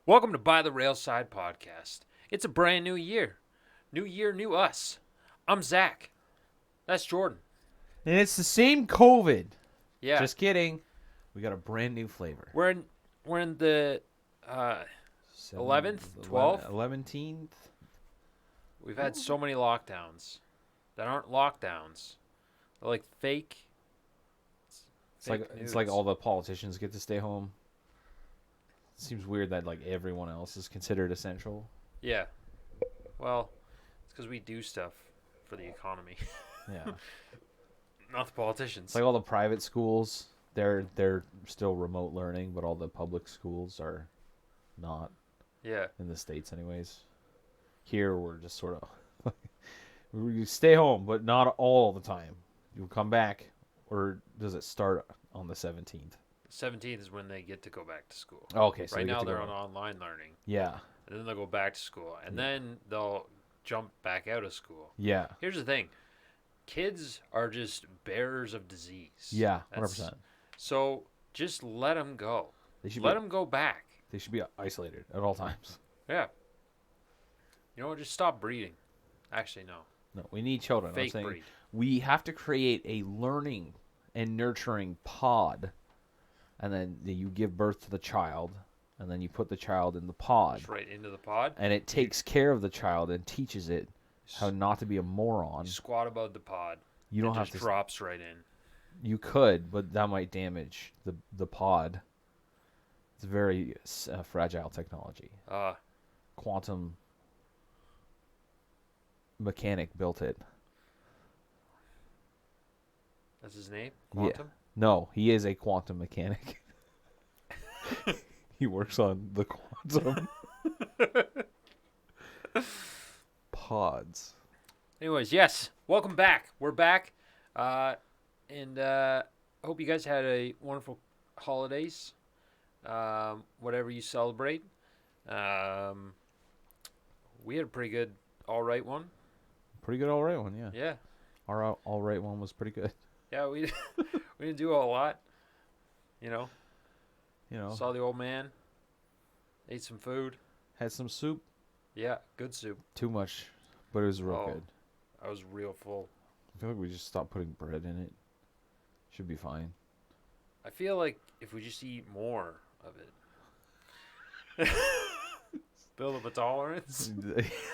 Welcome to By the Railside Podcast. It's a brand new year. New year, new us. I'm Zach. That's Jordan. And it's the same COVID. Yeah. Just kidding. We got a brand new flavor. We're in the 11th, 12th. 11th. We've had so many lockdowns that aren't lockdowns. They're like fake. It's like all the politicians get to stay home. Seems weird that like everyone else is considered essential. Yeah. Well, it's because we do stuff for the economy. Yeah. Not the politicians. It's like all the private schools, they're still remote learning, but all the public schools are not. Yeah. In the States anyways. Here we're just sort of we stay home, but not all the time. You'll come back, or does it start on the 17th? 17th is when they get to go back to school. Okay, so right now they're on online learning. Yeah. And then they'll go back to school. And then they'll jump back out of school. Yeah. Here's the thing. Kids are just bearers of disease. Yeah, 100%. So just let them go. Let them go back. They should be isolated at all times. Yeah. You know what? Just stop breeding. Actually, no. No, we need children. Fake breed. We have to create a learning and nurturing pod. And then you give birth to the child, and then you put the child in the pod. Just right into the pod. And it takes care of the child and teaches it how not to be a moron. You squat above the pod. You don't have just to. Drops right in. You could, but that might damage the pod. It's very fragile technology. Quantum mechanic built it. That's his name? Quantum? Yeah. No, he is a quantum mechanic. He works on the quantum pods. Anyways, yes, welcome back. We're back, and I hope you guys had a wonderful holidays, whatever you celebrate. We had a pretty good, all right one. Pretty good, all right one, yeah. Yeah. Our all right one was pretty good. Yeah, we didn't do a lot. You know. Saw the old man. Ate some food. Had some soup. Yeah, good soup. Too much, but it was real good. I was real full. I feel like we just stopped putting bread in it. Should be fine. I feel like if we just eat more of it. Build up a tolerance.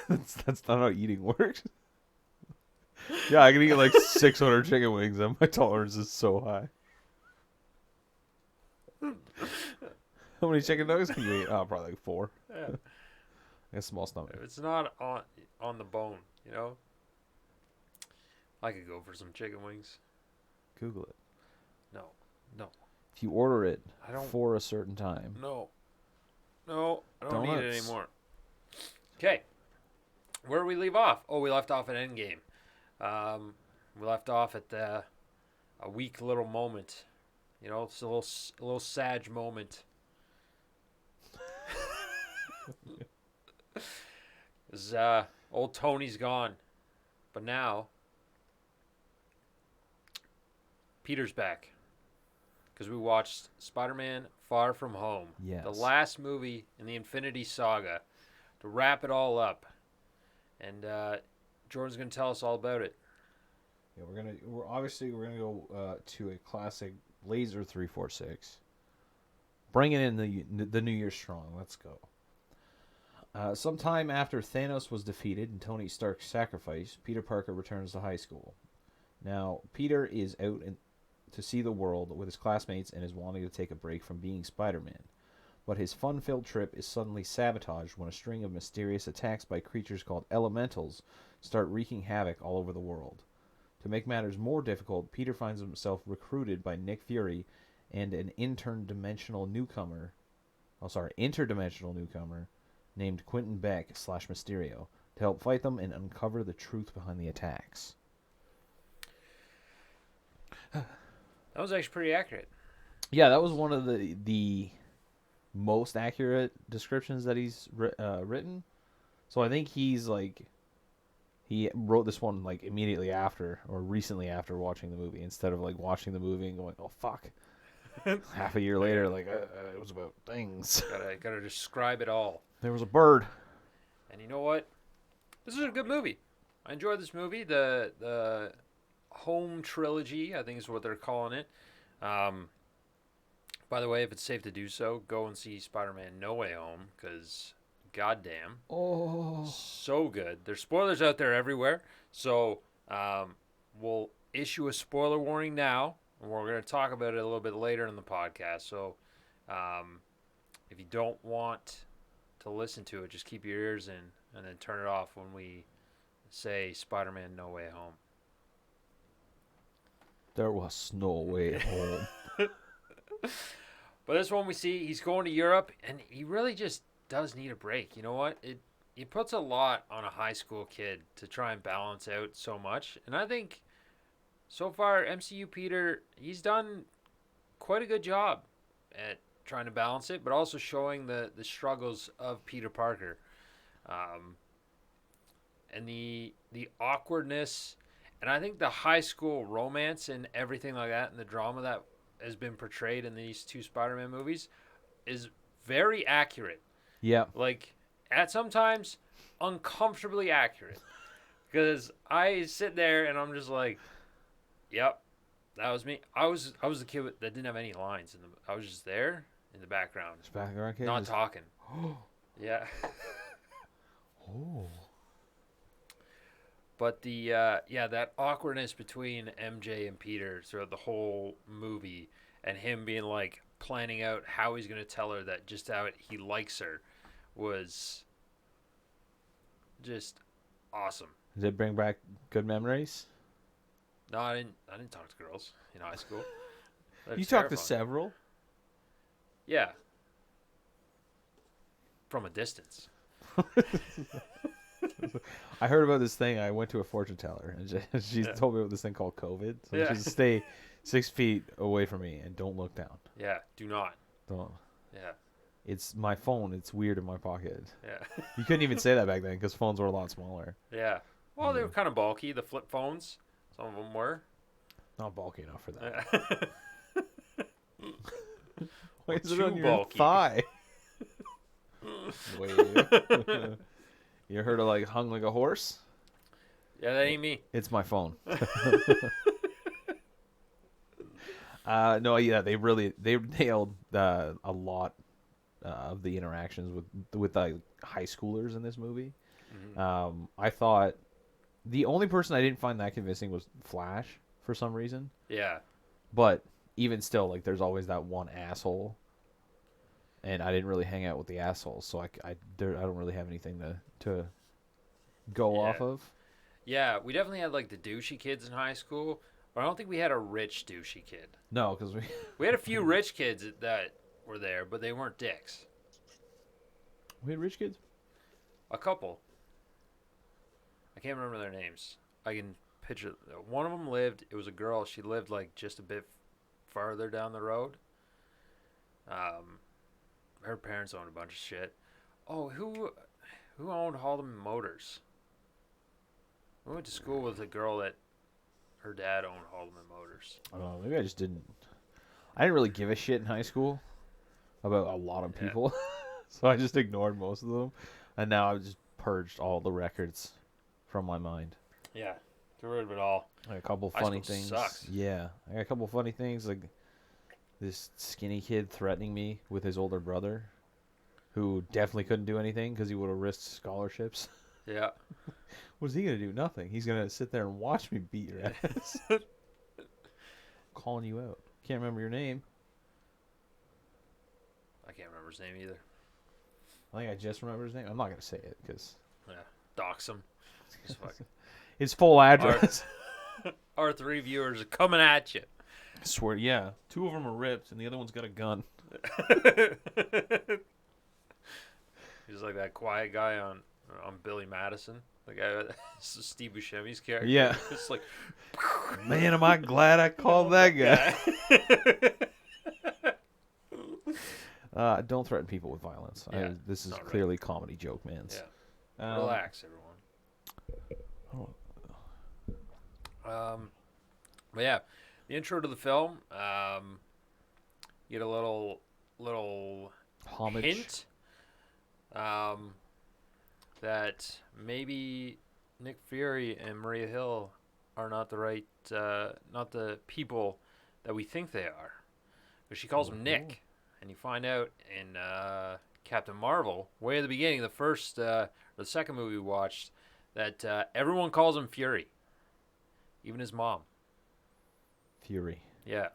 That's not how eating works. Yeah, I can eat like 600 chicken wings and my tolerance is so high. How many chicken nuggets can you eat? Oh, probably like 4. Yeah. A small stomach. If it's not on the bone, I could go for some chicken wings. Google it. No. If you order it I don't, for a certain time. No, I don't need it Donuts. anymore. Okay. Where did we leave off? Oh, we left off at Endgame. We left off at a weak little moment. It's a little sad moment. 'Cause, old Tony's gone. But now, Peter's back. Because we watched Spider-Man Far From Home. Yes. The last movie in the Infinity Saga to wrap it all up. And Jordan's going to tell us all about it. Yeah, we're gonna go to a classic Laser 346. Bringing in the New Year strong. Let's go. Sometime after Thanos was defeated and Tony Stark's sacrifice, Peter Parker returns to high school. Now, Peter is out to see the world with his classmates and is wanting to take a break from being Spider-Man. But his fun-filled trip is suddenly sabotaged when a string of mysterious attacks by creatures called elementals start wreaking havoc all over the world. To make matters more difficult, Peter finds himself recruited by Nick Fury and an interdimensional newcomer named Quentin Beck / Mysterio to help fight them and uncover the truth behind the attacks. That was actually pretty accurate. Yeah, that was one of the most accurate descriptions that he's written. So I think he wrote this one like immediately after or recently after watching the movie instead of like watching the movie and going, "Oh fuck." Half a year later, like, it was about things. Gotta describe it all. There was a bird. And you know what? This is a good movie. I enjoyed this movie. The Home Trilogy, I think is what they're calling it. By the way, if it's safe to do so, go and see Spider-Man No Way Home, because goddamn, so good. There's spoilers out there everywhere, so we'll issue a spoiler warning now, and we're going to talk about it a little bit later in the podcast. So if you don't want to listen to it, just keep your ears in and then turn it off when we say Spider-Man No Way Home. There was no way home. But this one we see, he's going to Europe, and he really just does need a break. You know what? It puts a lot on a high school kid to try and balance out so much. And I think so far, MCU Peter, he's done quite a good job at trying to balance it, but also showing the struggles of Peter Parker. And the awkwardness, and I think the high school romance and everything like that, and the drama that has been portrayed in these two Spider-Man movies is very accurate. Yeah. Like, at sometimes, uncomfortably accurate. Because I sit there and I'm just like, yep, that was me. I was the kid that didn't have any lines. I was just there in the background. Just background kid? Not talking. Yeah. Oh. But that awkwardness between MJ and Peter throughout the whole movie, and him being like planning out how he's going to tell her that just how he likes her, was just awesome. Did it bring back good memories? No, I didn't talk to girls in high school. You talked to several? Yeah. From a distance. I heard about this thing. I went to a fortune teller, and she told me about this thing called COVID. So she said, stay 6 feet away from me and don't look down. Yeah, do not. Don't. Yeah. It's my phone. It's weird in my pocket. Yeah. You couldn't even say that back then because phones were a lot smaller. Yeah. Well, they were kind of bulky. The flip phones, some of them were. Not bulky enough for that. Why is it too on your bulky. thigh? Wait. You heard of like hung like a horse? Yeah, that ain't me. It's my phone. No, yeah, they nailed a lot of the interactions with high schoolers in this movie. Mm-hmm. I thought the only person I didn't find that convincing was Flash for some reason. Yeah. But even still, like, there's always that one asshole, and I didn't really hang out with the assholes, so I don't really have anything to go off of. Yeah, we definitely had like the douchey kids in high school, but I don't think we had a rich douchey kid. No, because we had a few rich kids that were there, but they weren't dicks. We had rich kids? A couple. I can't remember their names. I can picture. One of them lived. It was a girl. She lived like just a bit farther down the road. Her parents owned a bunch of shit. Oh, who owned Haldeman Motors? We went to school with a girl that her dad owned Haldeman Motors. Oh, maybe I just didn't. I didn't really give a shit in high school about a lot of people, so I just ignored most of them, and now I've just purged all the records from my mind. Yeah, get rid of it all. I got a couple funny things. Sucks. Yeah, I got a couple funny things, like this skinny kid threatening me with his older brother, who definitely couldn't do anything because he would have risked scholarships. Yeah. What's he gonna do? Nothing. He's gonna sit there and watch me beat your ass. Calling you out. Can't remember your name. I can't remember his name either. I think I just remember his name. I'm not gonna say it because dox him. His full address. Our 3 viewers are coming at you. I swear, yeah. 2 of them are ripped, and the other one's got a gun. He's like that quiet guy on Billy Madison, the guy Steve Buscemi's character. Yeah. It's like, man, am I glad I called that guy. Don't threaten people with violence. Yeah, this is clearly a comedy joke, man. Yeah. Relax, everyone. But yeah, the intro to the film, You get a little Homage. hint that maybe Nick Fury and Maria Hill are not not the people that we think they are. Because she calls him Nick, and you find out in Captain Marvel, way at the beginning, the second movie we watched, that everyone calls him Fury, even his mom. Fury. Yeah.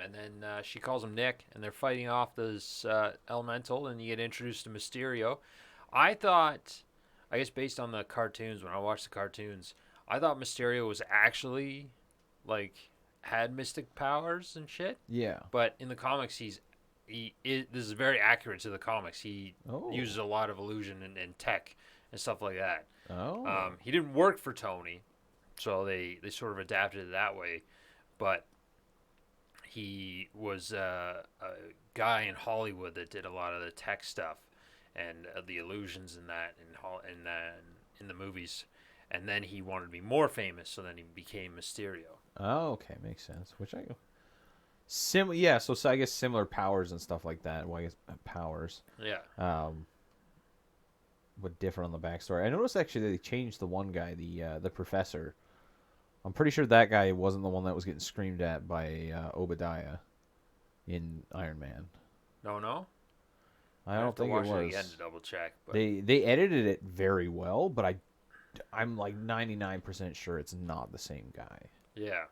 And then she calls him Nick, and they're fighting off this elemental, and you get introduced to Mysterio. I guess based on the cartoons, when I watched the cartoons, I thought Mysterio was actually, like, had mystic powers and shit. Yeah. But in the comics, this is very accurate to the comics. He uses a lot of illusion and tech and stuff like that. Oh. He didn't work for Tony, so they sort of adapted it that way. But he was a guy in Hollywood that did a lot of the tech stuff and the illusions in that in the movies. And then he wanted to be more famous, so then he became Mysterio. Oh, okay, makes sense. So I guess similar powers and stuff like that. Well, I guess powers. Yeah. But different on the backstory. I noticed actually they changed the one guy, the professor. I'm pretty sure that guy wasn't the one that was getting screamed at by Obadiah in Iron Man. No. I don't think it was. It again to double check. But They edited it very well, but I'm like 99% sure it's not the same guy. Yeah.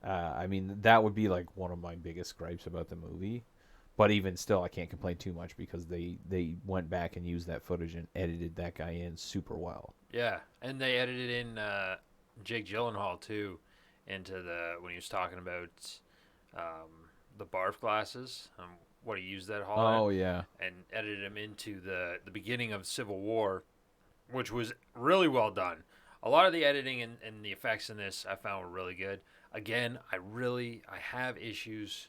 I mean, that would be like one of my biggest gripes about the movie. But even still, I can't complain too much because they went back and used that footage and edited that guy in super well. Yeah, and they edited in Jake Gyllenhaal too into when he was talking about the barf glasses, what he used that hall Oh, at, yeah. and edited him into the beginning of Civil War, which was really well done. A lot of the editing and the effects in this I found were really good. Again, I have issues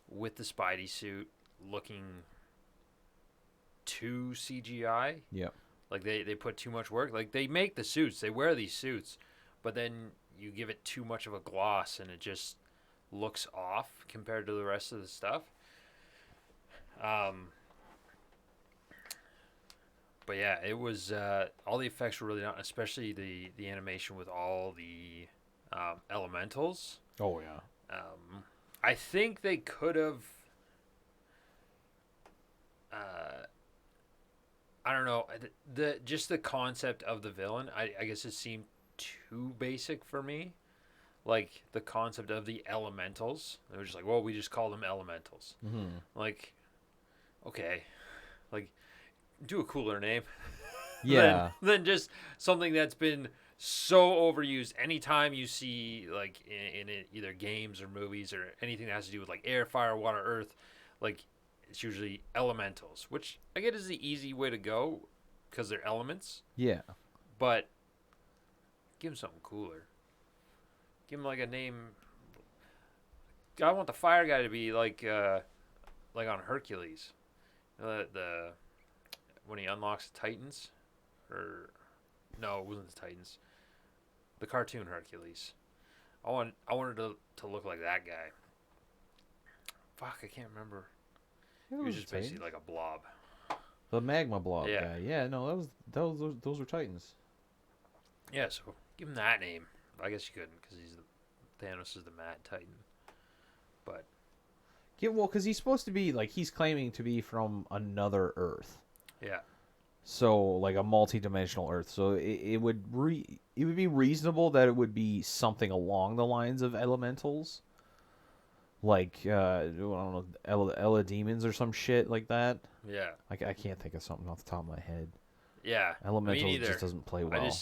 with the Spidey suit looking too CGI. Yeah. Like they put too much work. Like they make the suits, they wear these suits, but then you give it too much of a gloss and it just looks off compared to the rest of the stuff. But yeah, it was all the effects were really done, especially the animation with all the elementals. Oh, yeah. I think they could have. I don't know, just the concept of the villain. I guess it seemed too basic for me. Like the concept of the elementals, they were just like, well, we just call them elementals. Mm-hmm. Like, okay, like do a cooler name. Yeah. than just something that's been so overused. Anytime you see like in either games or movies or anything that has to do with like air, fire, water, earth, like it's usually elementals, which I get is the easy way to go because they're elements. Yeah. But give them something cooler. Give him like a name. I want the fire guy to be like on Hercules, the when he unlocks the Titans, or no, it wasn't the Titans. The cartoon Hercules. I wanted to look like that guy. Fuck, I can't remember. He was just basically like a blob. The magma blob Yeah. guy. Yeah, no, those were Titans. Yeah, so give him that name. I guess you couldn't because Thanos is the Mad Titan. But Yeah, well, because he's supposed to be like he's claiming to be from another Earth. yeah, So like a multi-dimensional Earth. So it would be reasonable that it would be something along the lines of elementals, like I don't know, Ella demons or some shit like that. yeah, I can't think of something off the top of my head. yeah. Elementals just doesn't play well.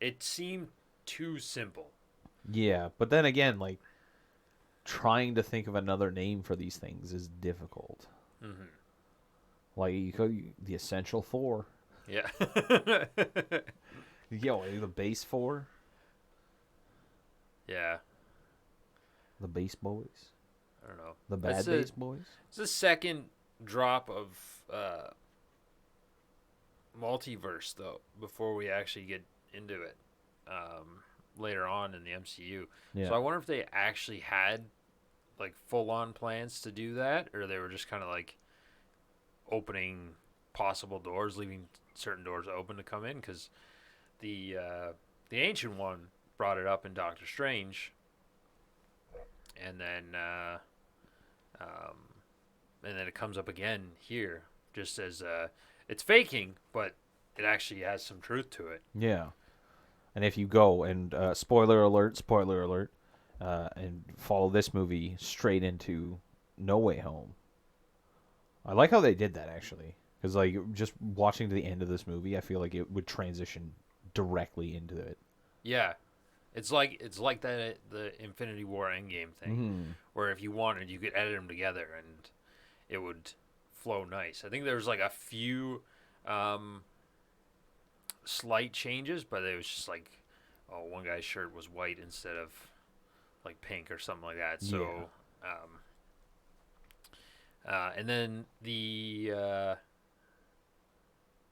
It seemed too simple. Yeah, but then again, like trying to think of another name for these things is difficult. Mm-hmm. Like you could the Essential Four. Yeah. Yo, the Base Four. Yeah. The Base Boys. I don't know. The Bad Base Boys. It's the second drop of multiverse though before we actually get into it later on in the MCU. Yeah. So I wonder if they actually had like full on plans to do that, or they were just kind of like opening possible doors, leaving certain doors open to come in, because the Ancient One brought it up in Doctor Strange, and then it comes up again here, just as it's faking, but it actually has some truth to it. Yeah. And if you go and spoiler alert, and follow this movie straight into No Way Home. I like how they did that actually, because like just watching to the end of this movie, I feel like it would transition directly into it. Yeah, it's like that the Infinity War Endgame thing, where if you wanted, you could edit them together and it would flow nice. I think there was like a few slight changes, but it was just like, oh, one guy's shirt was white instead of like pink or something like that. So, and then the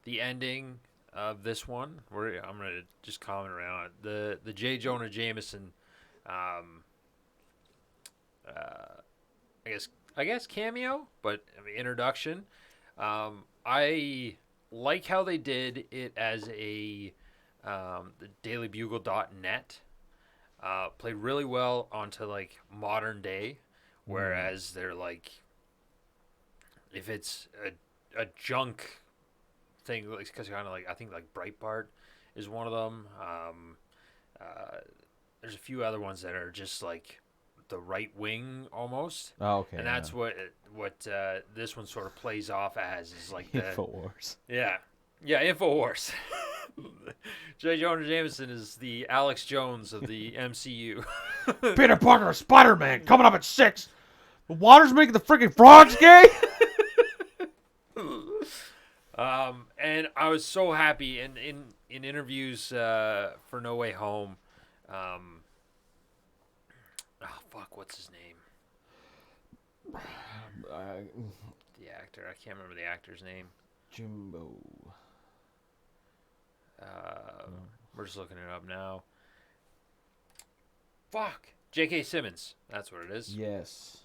ending of this one, where I'm gonna just comment around it. The J. Jonah Jameson, I guess cameo, but I mean, introduction. I like how they did it as a the dailybugle.net played really well onto like modern day, whereas they're like, if it's a junk thing, because kind of like, I think like Breitbart is one of them. There's a few other ones that are just like the right wing almost. Oh, okay. And that's what this one sort of plays off as, is like the InfoWars. Yeah, InfoWars. J. Jonah Jameson is the Alex Jones of the MCU. Peter Parker, Spider-Man, coming up at 6. The water's making the freaking frogs gay. And I was so happy in interviews for No Way Home. What's his name? The actor. I can't remember the actor's name. Jimbo. We're just looking it up now. J.K. Simmons. That's what it is. Yes.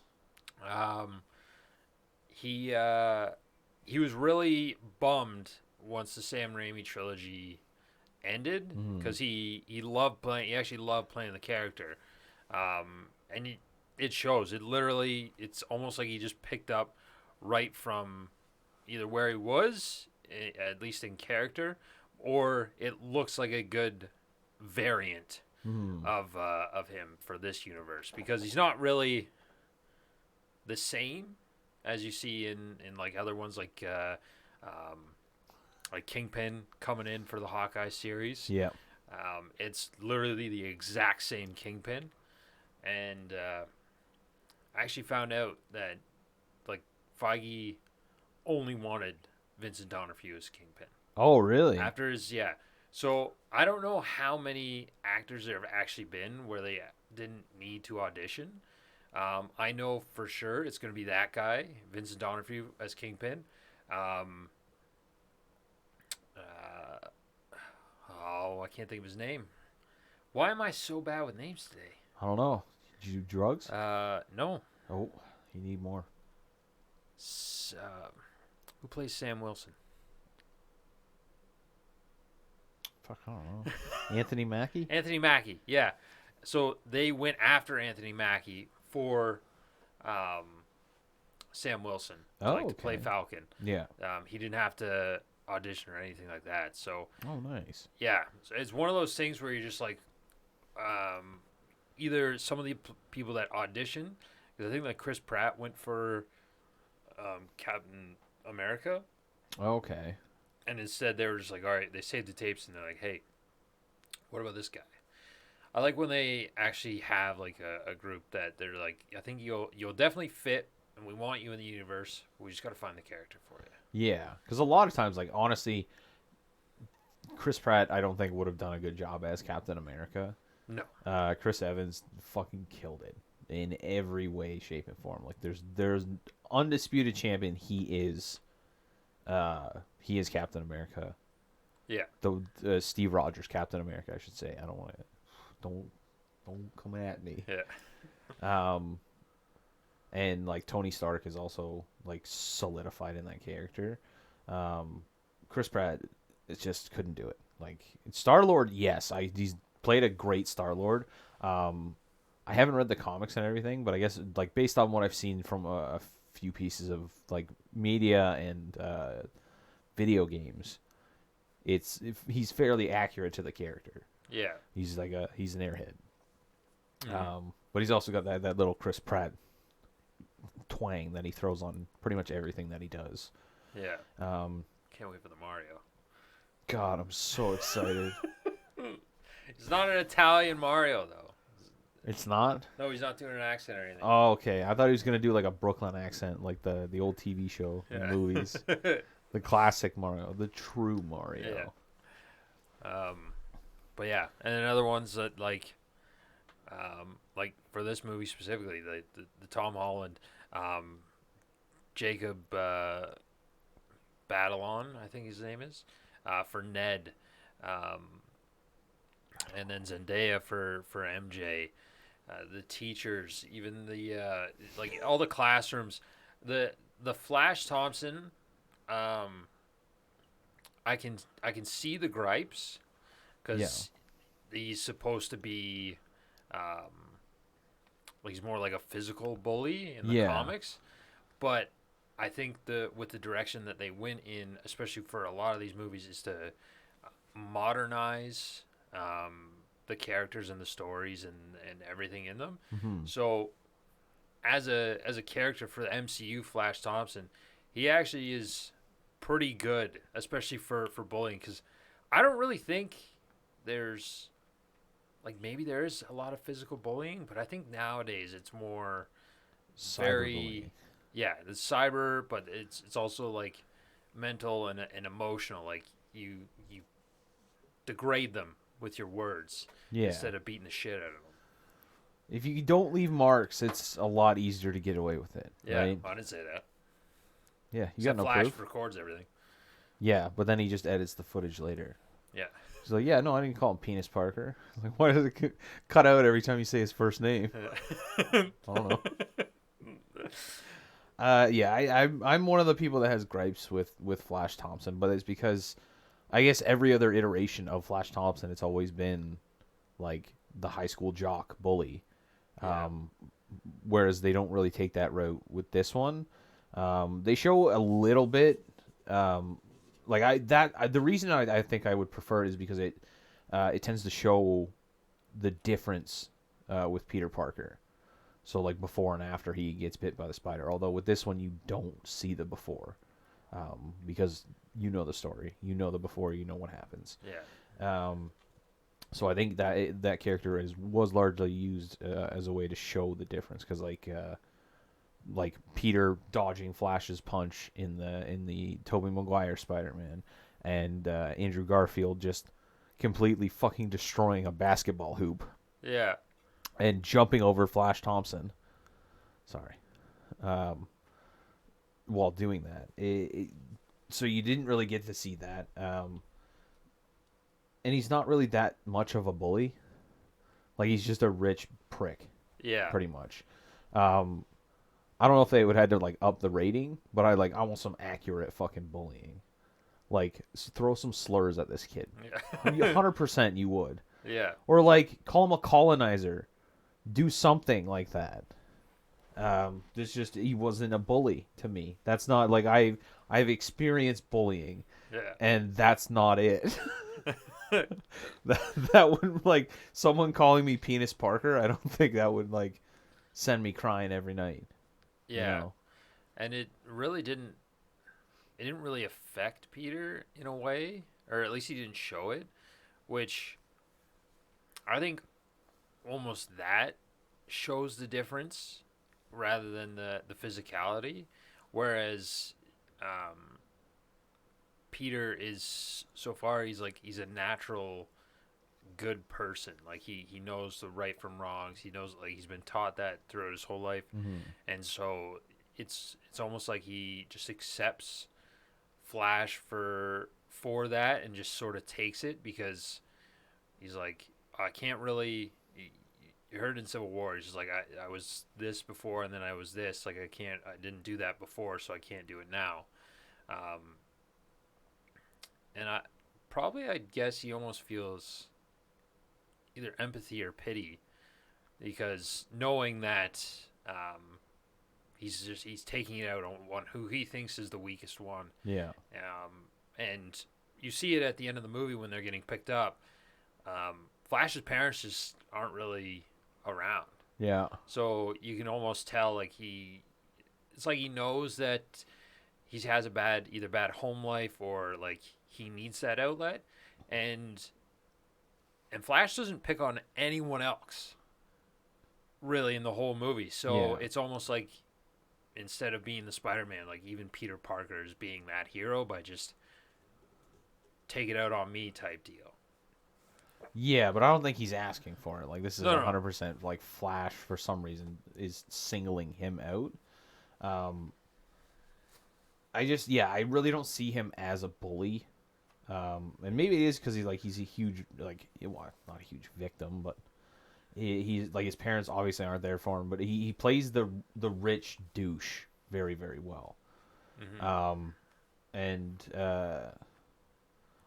He was really bummed once the Sam Raimi trilogy ended, because he loved playing. He actually loved playing the character, and it shows. It's almost like he just picked up right from either where he was, at least in character, or it looks like a good variant of him for this universe, because he's not really the same as you see in like other ones, like Kingpin coming in for the Hawkeye series. Yeah. It's literally the exact same Kingpin, and I actually found out that like Feige only wanted Vincent D'Onofrio as Kingpin. Oh, really? After his So I don't know how many actors there have actually been where they didn't need to audition. I know for sure it's going to be that guy, Vincent D'Onofrio as Kingpin. I can't think of his name. Why am I so bad with names today? I don't know. Did you do drugs? No. Oh, you need more. Who plays Sam Wilson? Fuck, I don't know. Anthony Mackie? Anthony Mackie, yeah. So they went after Anthony Mackie for Sam Wilson to play Falcon. Yeah. He didn't have to audition or anything like that. So. Oh, nice. Yeah, so it's one of those things where you're just like, either some of the people that audition, because I think like Chris Pratt went for Captain America. Okay. And instead they were just like, all right, they saved the tapes and they're like, hey, what about this guy? I like when they actually have like a group that they're like, I think you'll definitely fit, and we want you in the universe. We just got to find the character for you. Yeah, because a lot of times, like, honestly, Chris Pratt, I don't think would have done a good job as Captain America. No. Chris Evans fucking killed it in every way, shape, and form. Like, there's undisputed champion. He is Captain America. Yeah. The Steve Rogers Captain America, I should say. I don't want to. Don't come at me. Yeah. and like Tony Stark is also like solidified in that character. Chris Pratt, it just couldn't do it. Like Star Lord, yes, he's played a great Star Lord. I haven't read the comics and everything, but I guess like based on what I've seen from a few pieces of like media and video games, he's fairly accurate to the character. Yeah. He's like he's an airhead. Mm-hmm. But he's also got that little Chris Pratt twang that he throws on pretty much everything that he does. Yeah. Um, Can't wait for the Mario. God, I'm so excited. He's not an Italian Mario though. It's not? No, he's not doing an accent or anything. Oh, okay. I thought he was gonna do like a Brooklyn accent, like the old TV show and movies. The classic Mario, the true Mario. Yeah. But yeah, and then other ones that like for this movie specifically, the Tom Holland, Jacob Batalon, I think his name is, for Ned, and then Zendaya for MJ, the teachers, even the like all the classrooms, the Flash Thompson, I can see the gripes because he's supposed to be like he's more like a physical bully in the comics, but I think with the direction that they went in, especially for a lot of these movies, is to modernize the characters and the stories and everything in them. Mm-hmm. So as a character for the MCU, Flash Thompson, he actually is pretty good, especially for bullying, because I don't really think there's like maybe there is a lot of physical bullying, but I think nowadays it's more very the cyber, but it's also like mental and emotional. Like you degrade them with your words instead of beating the shit out of them. If you don't leave marks, it's a lot easier to get away with it. Yeah, right? I didn't say that. Yeah, you got no Flash proof. records everything. Yeah, but then he just edits the footage later. Yeah. He's like, yeah, no, I didn't call him Penis Parker. Like, why does it cut out every time you say his first name? I don't know. I'm one of the people that has gripes with Flash Thompson, but it's because I guess every other iteration of Flash Thompson, it's always been like the high school jock bully. Yeah. Whereas they don't really take that route with this one. They show a little bit. The reason I think I would prefer it is because it tends to show the difference with Peter Parker. So like before and after he gets bit by the spider. Although with this one you don't see the before, because you know the story, you know the before, you know what happens. Yeah. So I think that character was largely used as a way to show the difference, because like Peter dodging Flash's punch in the Tobey Maguire Spider-Man, and Andrew Garfield just completely fucking destroying a basketball hoop. Yeah. And jumping over Flash Thompson. Sorry. While doing that. So you didn't really get to see that. And he's not really that much of a bully. Like, he's just a rich prick. Yeah. Pretty much. I don't know if they would have to, like, up the rating, but I want some accurate fucking bullying. Like, throw some slurs at this kid. Yeah. 100% you would. Yeah. Or, like, call him a colonizer. Do something like that. He wasn't a bully to me. That's not, like, I've experienced bullying. Yeah. And that's not it. that would, like, someone calling me Penis Parker, I don't think that would, like, send me crying every night. Yeah. You know? And it didn't really affect Peter in a way, or at least he didn't show it, which I think almost that shows the difference rather than the physicality, whereas Peter is, so far, he's a natural good person. Like he knows the right from wrongs. He knows, like, he's been taught that throughout his whole life. Mm-hmm. And so it's almost like he just accepts Flash for that and just sort of takes it, because he's like, I can't really, you heard in Civil War, he's just like, I was this before, and then I was this. Like, I didn't do that before, so I can't do it now. And I guess he almost feels either empathy or pity, because knowing that he's taking it out on one who he thinks is the weakest one. Yeah. And you see it at the end of the movie when they're getting picked up. Flash's parents just aren't really around. Yeah. So you can almost tell, like, it's like he knows that he has either bad home life, or like he needs that outlet, and Flash doesn't pick on anyone else really in the whole movie. So it's almost like, instead of being the Spider-Man, like, even Peter Parker is being that hero by just take it out on me type deal. Yeah, but I don't think he's asking for it. Like, this is No. 100% like Flash, for some reason, is singling him out. I really don't see him as a bully. And maybe it is because he's a huge, like, well, not a huge victim, but he's like, his parents obviously aren't there for him, but he plays the rich douche very, very well. Mm-hmm.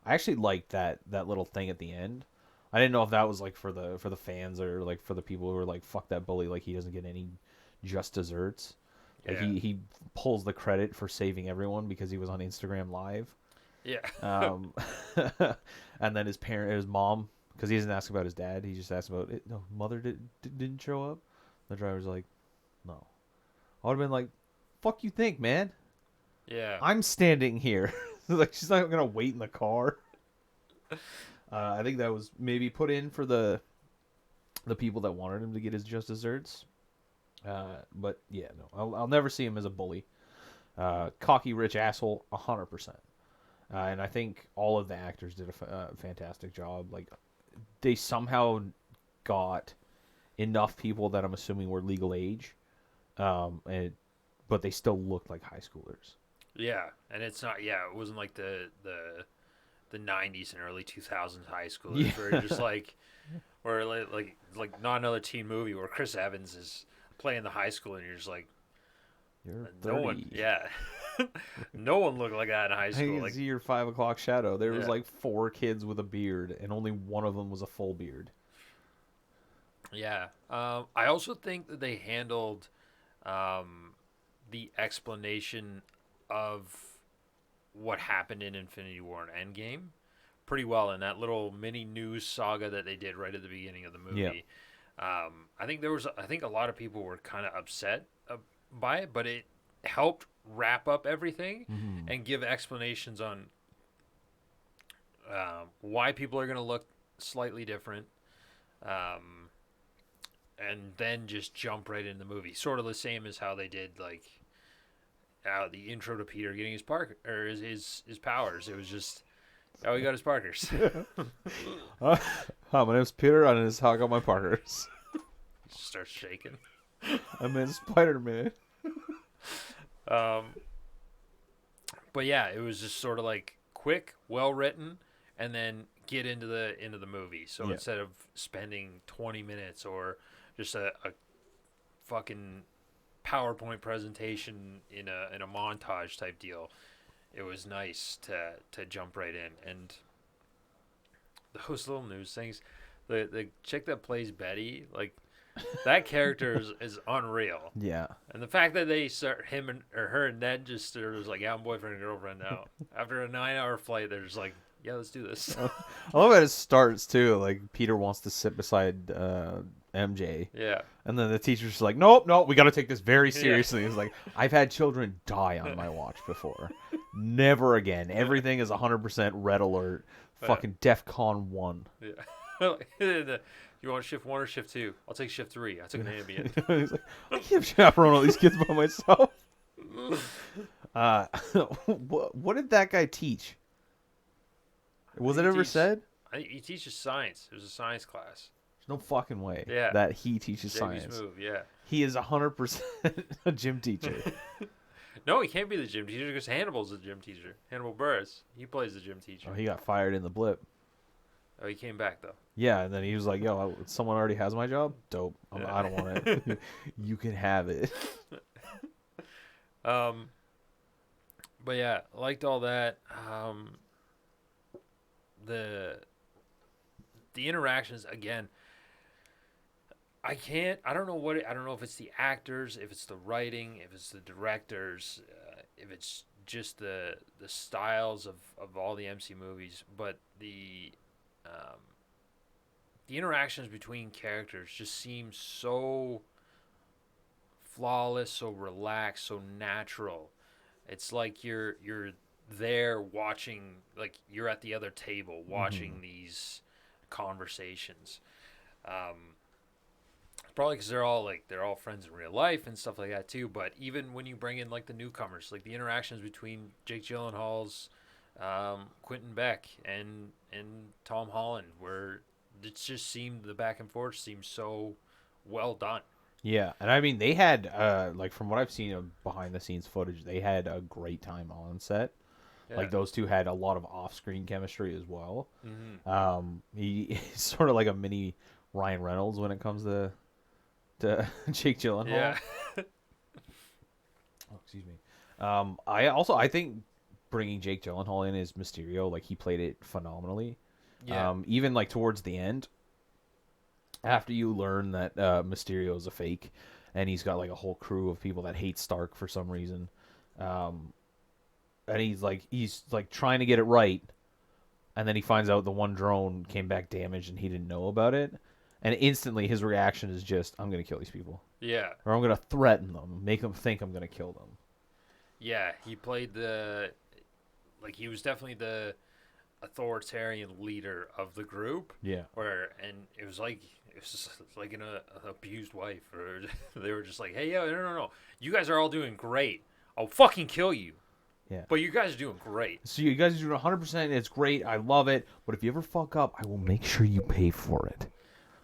I actually liked that little thing at the end. I didn't know if that was like for the fans, or like for the people who are like, fuck that bully, like, he doesn't get any just desserts. Like, he pulls the credit for saving everyone because he was on Instagram Live. Yeah. And then his mom, because he doesn't ask about his dad, he just asks about it. No, mother didn't show up. The driver's like, no. I would have been like, fuck you think, man? Yeah. I'm standing here. Like, she's not gonna wait in the car. I think that was maybe put in for the people that wanted him to get his just desserts. But yeah, no, I'll never see him as a bully. Cocky rich asshole, 100%. And I think all of the actors did a fantastic job. Like, they somehow got enough people that I'm assuming were legal age, but they still looked like high schoolers. Yeah, and it's not. Yeah, it wasn't like the 90s and early 2000s high schoolers where just like, where like not another teen movie where Chris Evans is playing the high school, and you're just like, You're 30. no one. Yeah. No one looked like that in high school. I Like, see your 5 o'clock shadow. There was like 4 kids with a beard, and only one of them was a full beard. yeah. I also think that they handled the explanation of what happened in Infinity War and Endgame pretty well in that little mini news saga that they did right at the beginning of the movie. Yeah. I think a lot of people were kind of upset by it, but it helped wrap up everything and give explanations on why people are going to look slightly different, and then just jump right into the movie. Sort of the same as how they did, like, the intro to Peter getting his his powers. It was just how he got his Parkers. Hi, my name's Peter, and this is how I got my Parkers. He just starts shaking. I'm in Spider-Man. But yeah, it was just sort of like quick, well written, and then get into the movie. So instead of spending 20 minutes or just a fucking PowerPoint presentation in a montage type deal, it was nice to jump right in. And those little news things, the chick that plays Betty, like, that character is unreal. Yeah. And the fact that they start her and Ned just was like, yeah, I'm boyfriend and girlfriend now. After a 9-hour flight, they're just like, yeah, let's do this. I love how it starts too. Like, Peter wants to sit beside MJ. Yeah. And then the teacher's just like, nope, we got to take this very seriously. Yeah. It's like, I've had children die on my watch before. Never again. Everything is 100% red alert. Fucking DEFCON 1. Yeah. You want shift 1 or shift 2? I'll take shift 3. I took an ambient. He's like, I can't chaperone all these kids by myself. What did that guy teach? Was it ever said? He teaches science. It was a science class. There's no fucking way that he teaches science. Move, yeah. He is 100% a gym teacher. No, he can't be the gym teacher because Hannibal's the gym teacher. Hannibal Buress. He plays the gym teacher. Oh, he got fired in the blip. Oh, he came back though. Yeah, and then he was like, "Yo, someone already has my job. Dope. I don't want it. You can have it." Um, but yeah, liked all that. The the interactions again. I don't know I don't know if it's the actors, if it's the writing, if it's the directors, if it's just the styles of all the MC movies, but um, the interactions between characters just seem so flawless, so relaxed, so natural. It's like you're there watching, like you're at the other table Hmm. watching these conversations. Um, Probably because they're all friends in real life and stuff like that too. But even when you bring in like the newcomers, like the interactions between Jake Gyllenhaal's Quentin Beck and Tom Holland, where it just seemed the back and forth seemed so well done. Yeah, and I mean they had like from what I've seen of behind the scenes footage, they had a great time on set. Yeah. Like those two had a lot of off-screen chemistry as well. Mm-hmm. He's sort of like a mini Ryan Reynolds when it comes to Jake Gyllenhaal. Yeah. Oh, excuse me. I think bringing Jake Gyllenhaal in as Mysterio, like he played it phenomenally. Yeah. Even like towards the end, after you learn that Mysterio is a fake, and he's got like a whole crew of people that hate Stark for some reason, um, and he's like trying to get it right, and then he finds out the one drone came back damaged and he didn't know about it, and instantly his reaction is just, "I'm gonna kill these people, Yeah. or I'm gonna threaten them, make them think I'm gonna kill them." Yeah. He played he was definitely the authoritarian leader of the group, Yeah. and it was just like an abused wife, or they were just like, hey, yo, no, you guys are all doing great. I'll fucking kill you, Yeah. but you guys are doing great. So you guys are doing 100%. It's great. I love it. But if you ever fuck up, I will make sure you pay for it.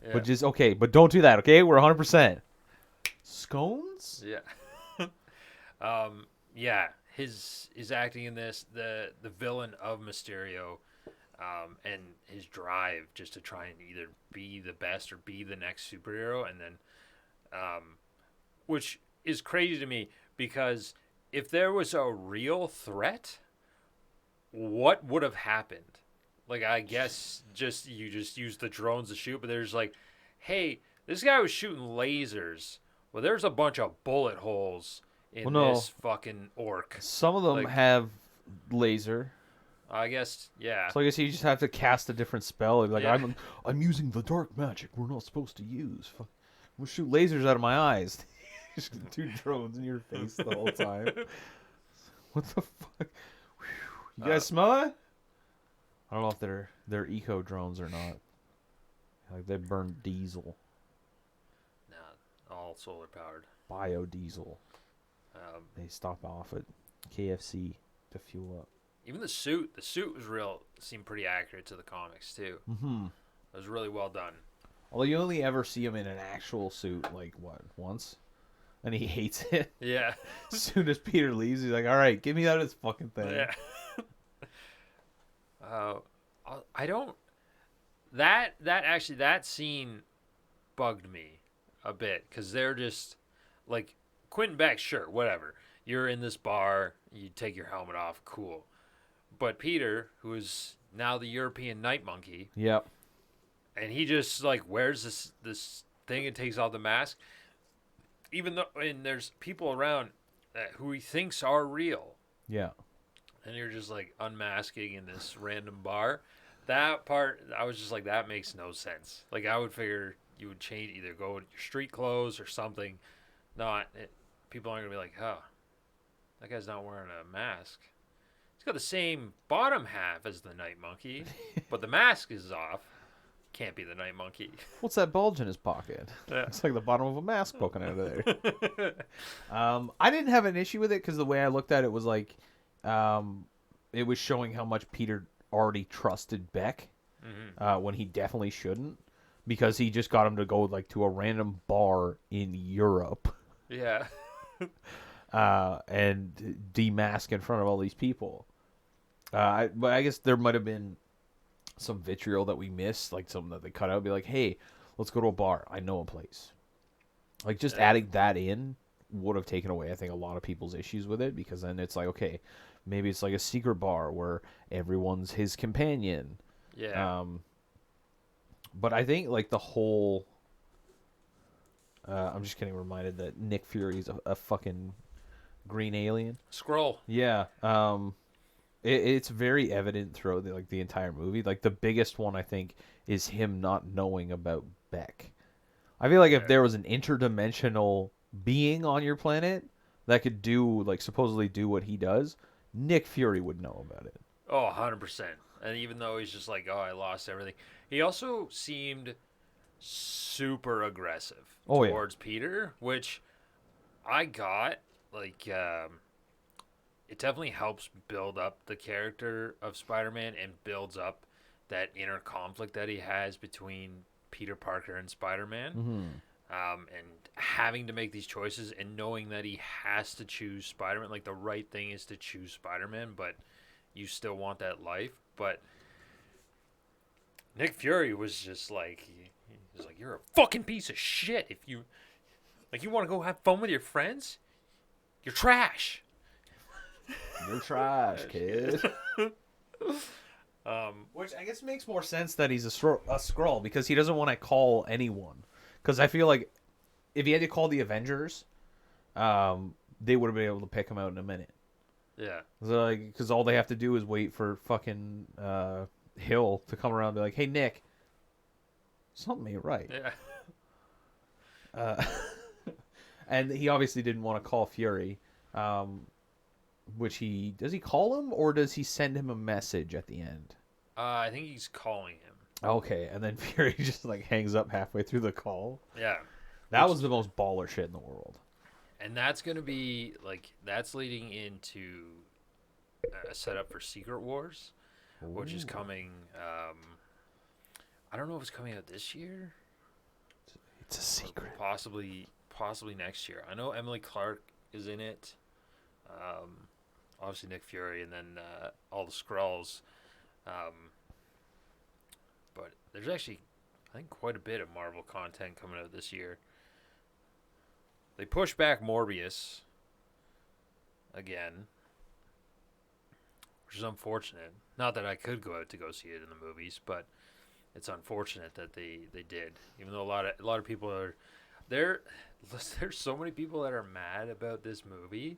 Yeah, But just okay. But don't do that. Okay, we're 100%. Scones? yeah, yeah. His acting in this, the villain of Mysterio, and his drive just to try and either be the best or be the next superhero, and then, which is crazy to me because if there was a real threat, what would have happened? Like, I guess you just use the drones to shoot, but there's like, hey, this guy was shooting lasers. Well, there's a bunch of bullet holes Well, in no. this fucking orc. Some of them Like, have laser. I guess, yeah, So I guess you just have to cast a different spell. Like yeah, I'm using the dark magic we're not supposed to use. Fuck. We'll shoot lasers out of my eyes. Just two drones in your face the whole time. What the fuck? You guys smell it? I don't know if they're eco drones or not. Like they burn diesel, nah, all solar powered. biodiesel. Um, They stop off at KFC to fuel up. Even the suit was seemed pretty accurate to the comics too. Mm-hmm. It was really well done. Although you only ever see him in an actual suit, like what, once, and he hates it. Yeah, As soon as Peter leaves, he's like, "All right, get me out of this fucking thing." yeah. Uh, I don't. That scene bugged me a bit because they're just like Quentin Beck. Sure, whatever. You're in this bar. You take your helmet off. Cool. But Peter, who is now the European Night Monkey, Yep. and he just like wears this thing and takes off the mask, even though and there's people around who he thinks are real, Yeah. and you're just like unmasking in this random bar. That part, I was just like, that makes no sense. Like, I would figure you would change, either go with your street clothes or something. People aren't gonna be like, huh, that guy's not wearing a mask. He's got the same bottom half as the Night Monkey, but the mask is off. Can't be the Night Monkey. What's that bulge in his pocket? Yeah. It's like the bottom of a mask poking out of there. I didn't have an issue with it because the way I looked at it was like, it was showing how much Peter already trusted Beck when he definitely shouldn't, because he just got him to go like to a random bar in Europe Yeah. and demask in front of all these people. But I guess there might have been some vitriol that we missed, like something that they cut out. Be like, hey, let's go to a bar. I know a place. Like just adding that in would have taken away, I think, a lot of people's issues with it, because then it's like, okay, maybe it's like a secret bar where everyone's his companion. Yeah. But I think like the whole, I'm just getting reminded that Nick Fury's a fucking green alien. Skrull. Yeah. It's very evident throughout the entire movie. Like the biggest one, I think, is him not knowing about Beck. I feel like if there was an interdimensional being on your planet that could do, like, supposedly do what he does, Nick Fury would know about it. Oh, 100%. And even though he's just like, oh, I lost everything, he also seemed super aggressive towards Peter, which I got, like, it definitely helps build up the character of Spider-Man and builds up that inner conflict that he has between Peter Parker and Spider-Man. Mm-hmm. And having to make these choices and knowing that he has to choose Spider-Man. Like, the right thing is to choose Spider-Man, but you still want that life. But Nick Fury was just like, he was like, you're a fucking piece of shit. If you, like, you want to go have fun with your friends? You're trash. You're trash, kid. Which I guess makes more sense that he's a Skrull, because he doesn't want to call anyone. Because I feel like if he had to call the Avengers, they would have been able to pick him out in a minute. Yeah. So, like, because all they have to do is wait for fucking Hill to come around and be like, hey, Nick, something ain't right. Yeah. And he obviously didn't want to call Fury. Does he call him, or does he send him a message at the end? I think he's calling him. Okay, and then Fury just like hangs up halfway through the call. Yeah. That was the most baller shit in the world. And that's going to be, like, that's leading into a setup for Secret Wars, which is coming, I don't know if it's coming out this year. It's a secret. Possibly next year. I know Emily Clark is in it. Obviously Nick Fury, and then all the Skrulls. But there's actually, I think, quite a bit of Marvel content coming out this year. They pushed back Morbius again, which is unfortunate. Not that I could go out to go see it in the movies, but it's unfortunate that they did. Even though a lot of people are there. There's so many people that are mad about this movie.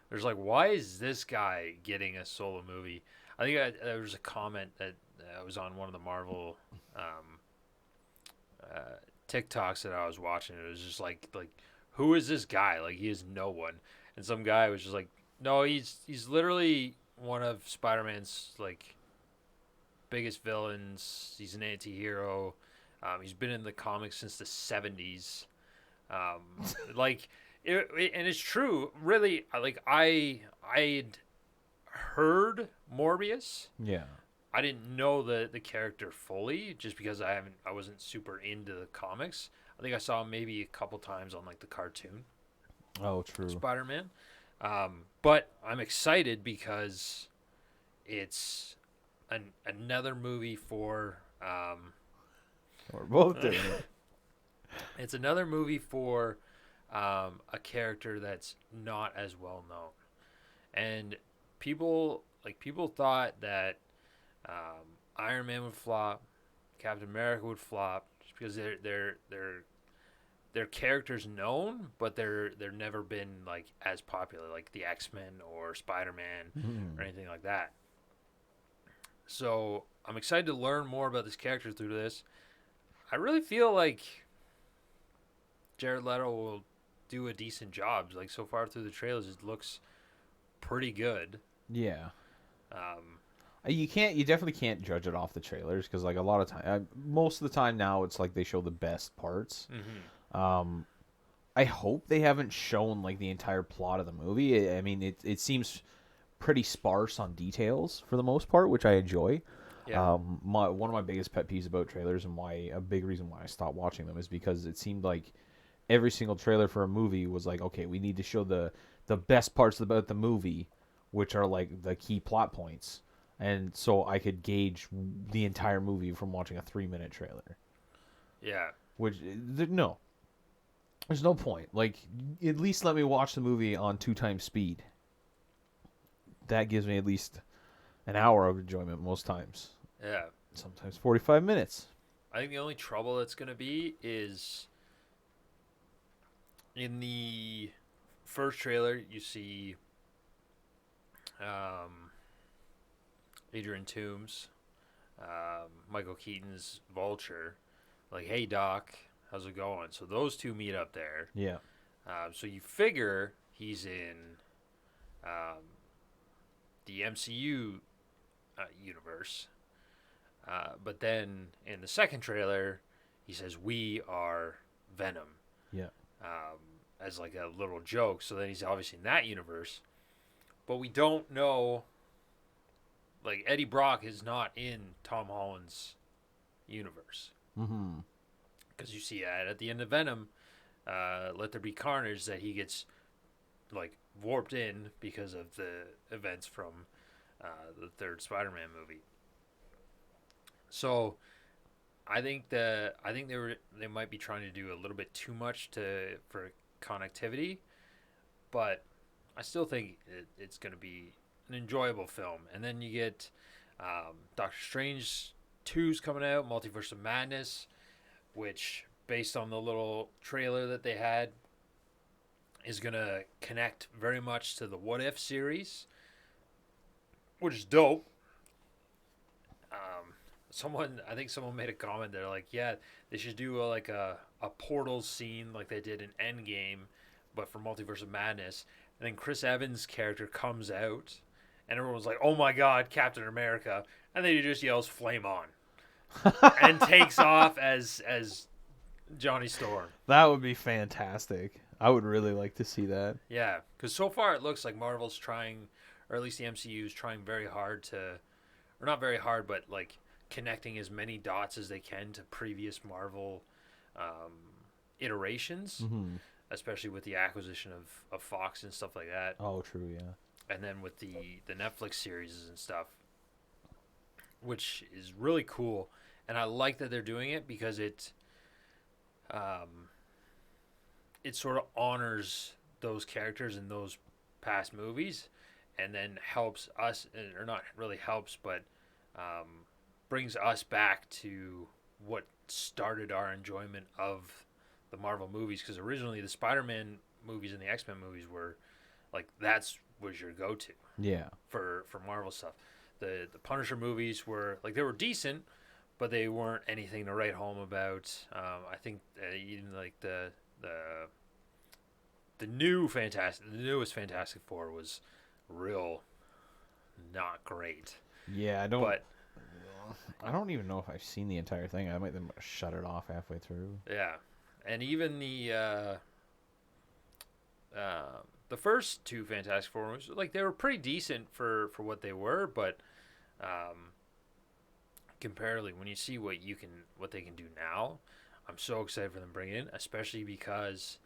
There's like, why is this guy getting a solo movie? I think there was a comment that was on one of the Marvel TikToks that I was watching. It was just like, who is this guy? Like, he is no one. And some guy was just like, no, he's literally one of Spider-Man's, like, biggest villains. He's an anti-hero. He's been in the comics since the 70s. Like, and it's true. Really, like, I'd heard Morbius. Yeah. I didn't know the character fully, just because I wasn't super into the comics. I think I saw him maybe a couple times on, like, the cartoon. Oh, true. Spider-Man. But I'm excited because it's another movie for. We're both doing it. It's another movie for a character that's not as well known, and people thought that Iron Man would flop, Captain America would flop, just because their characters known, but they're never been, like, as popular, like the X-Men or Spider-Man or anything like that. So I'm excited to learn more about this character through this. I really feel like Jared Leto will do a decent job. Like, so far through the trailers, it looks pretty good. Yeah. You definitely can't judge it off the trailers, because, like, a lot of time, most of the time now, it's like they show the best parts. Mm-hmm. I hope they haven't shown, like, the entire plot of the movie. I mean, it seems pretty sparse on details for the most part, which I enjoy. Yeah. One of my biggest pet peeves about trailers, and a big reason why I stopped watching them, is because it seemed like every single trailer for a movie was like, okay, we need to show the best parts about the movie, which are, like, the key plot points. and so I could gauge the entire movie from watching a 3-minute trailer. Yeah. Which no, there's no point. Like, at least let me watch the movie on 2 times speed. That gives me at least an hour of enjoyment most times. Yeah. Sometimes 45 minutes. I think the only trouble that's going to be is in the first trailer, you see Adrian Toomes, Michael Keaton's Vulture, like, hey, Doc, how's it going? So those two meet up there. Yeah. So you figure he's in the MCU universe. But then in the second trailer, he says, we are Venom. Yeah. As like a little joke. So then he's obviously in that universe. But we don't know. Like, Eddie Brock is not in Tom Holland's universe. Mm-hmm. Because you see that at the end of Venom, Let There Be Carnage, that he gets, like, warped in because of the events from the third Spider-Man movie. So I think they might be trying to do a little bit too much for connectivity, but I still think it's going to be an enjoyable film. And then you get Doctor Strange 2's coming out, Multiverse of Madness, which, based on the little trailer that they had, is going to connect very much to the What If series, which is dope. I think someone made a comment. They're like, yeah, they should do a portal scene like they did in Endgame, but for Multiverse of Madness. And then Chris Evans' character comes out, and everyone's like, oh my God, Captain America. And then he just yells, flame on. And takes off as Johnny Storm. That would be fantastic. I would really like to see that. Yeah, because so far it looks like Marvel's trying, or at least the MCU is trying very hard to, or not very hard, but like connecting as many dots as they can to previous Marvel iterations, especially with the acquisition of Fox and stuff like that. Oh, true, yeah. And then with the Netflix series and stuff, which is really cool. And I like that they're doing it because it sort of honors those characters in those past movies, and then helps us, or not really helps, but brings us back to what started our enjoyment of the Marvel movies. Because originally the Spider-Man movies and the X-Men movies were like, was your go-to. Yeah. For Marvel stuff. The Punisher movies were like, they were decent, but they weren't anything to write home about. I think even like the newest Fantastic Four was real not great. Yeah, I don't even know if I've seen the entire thing. I might then shut it off halfway through. Yeah, and even the first two Fantastic Four movies, like, they were pretty decent for what they were, but comparatively, when you see what they can do now, I'm so excited for them to bring it in, especially because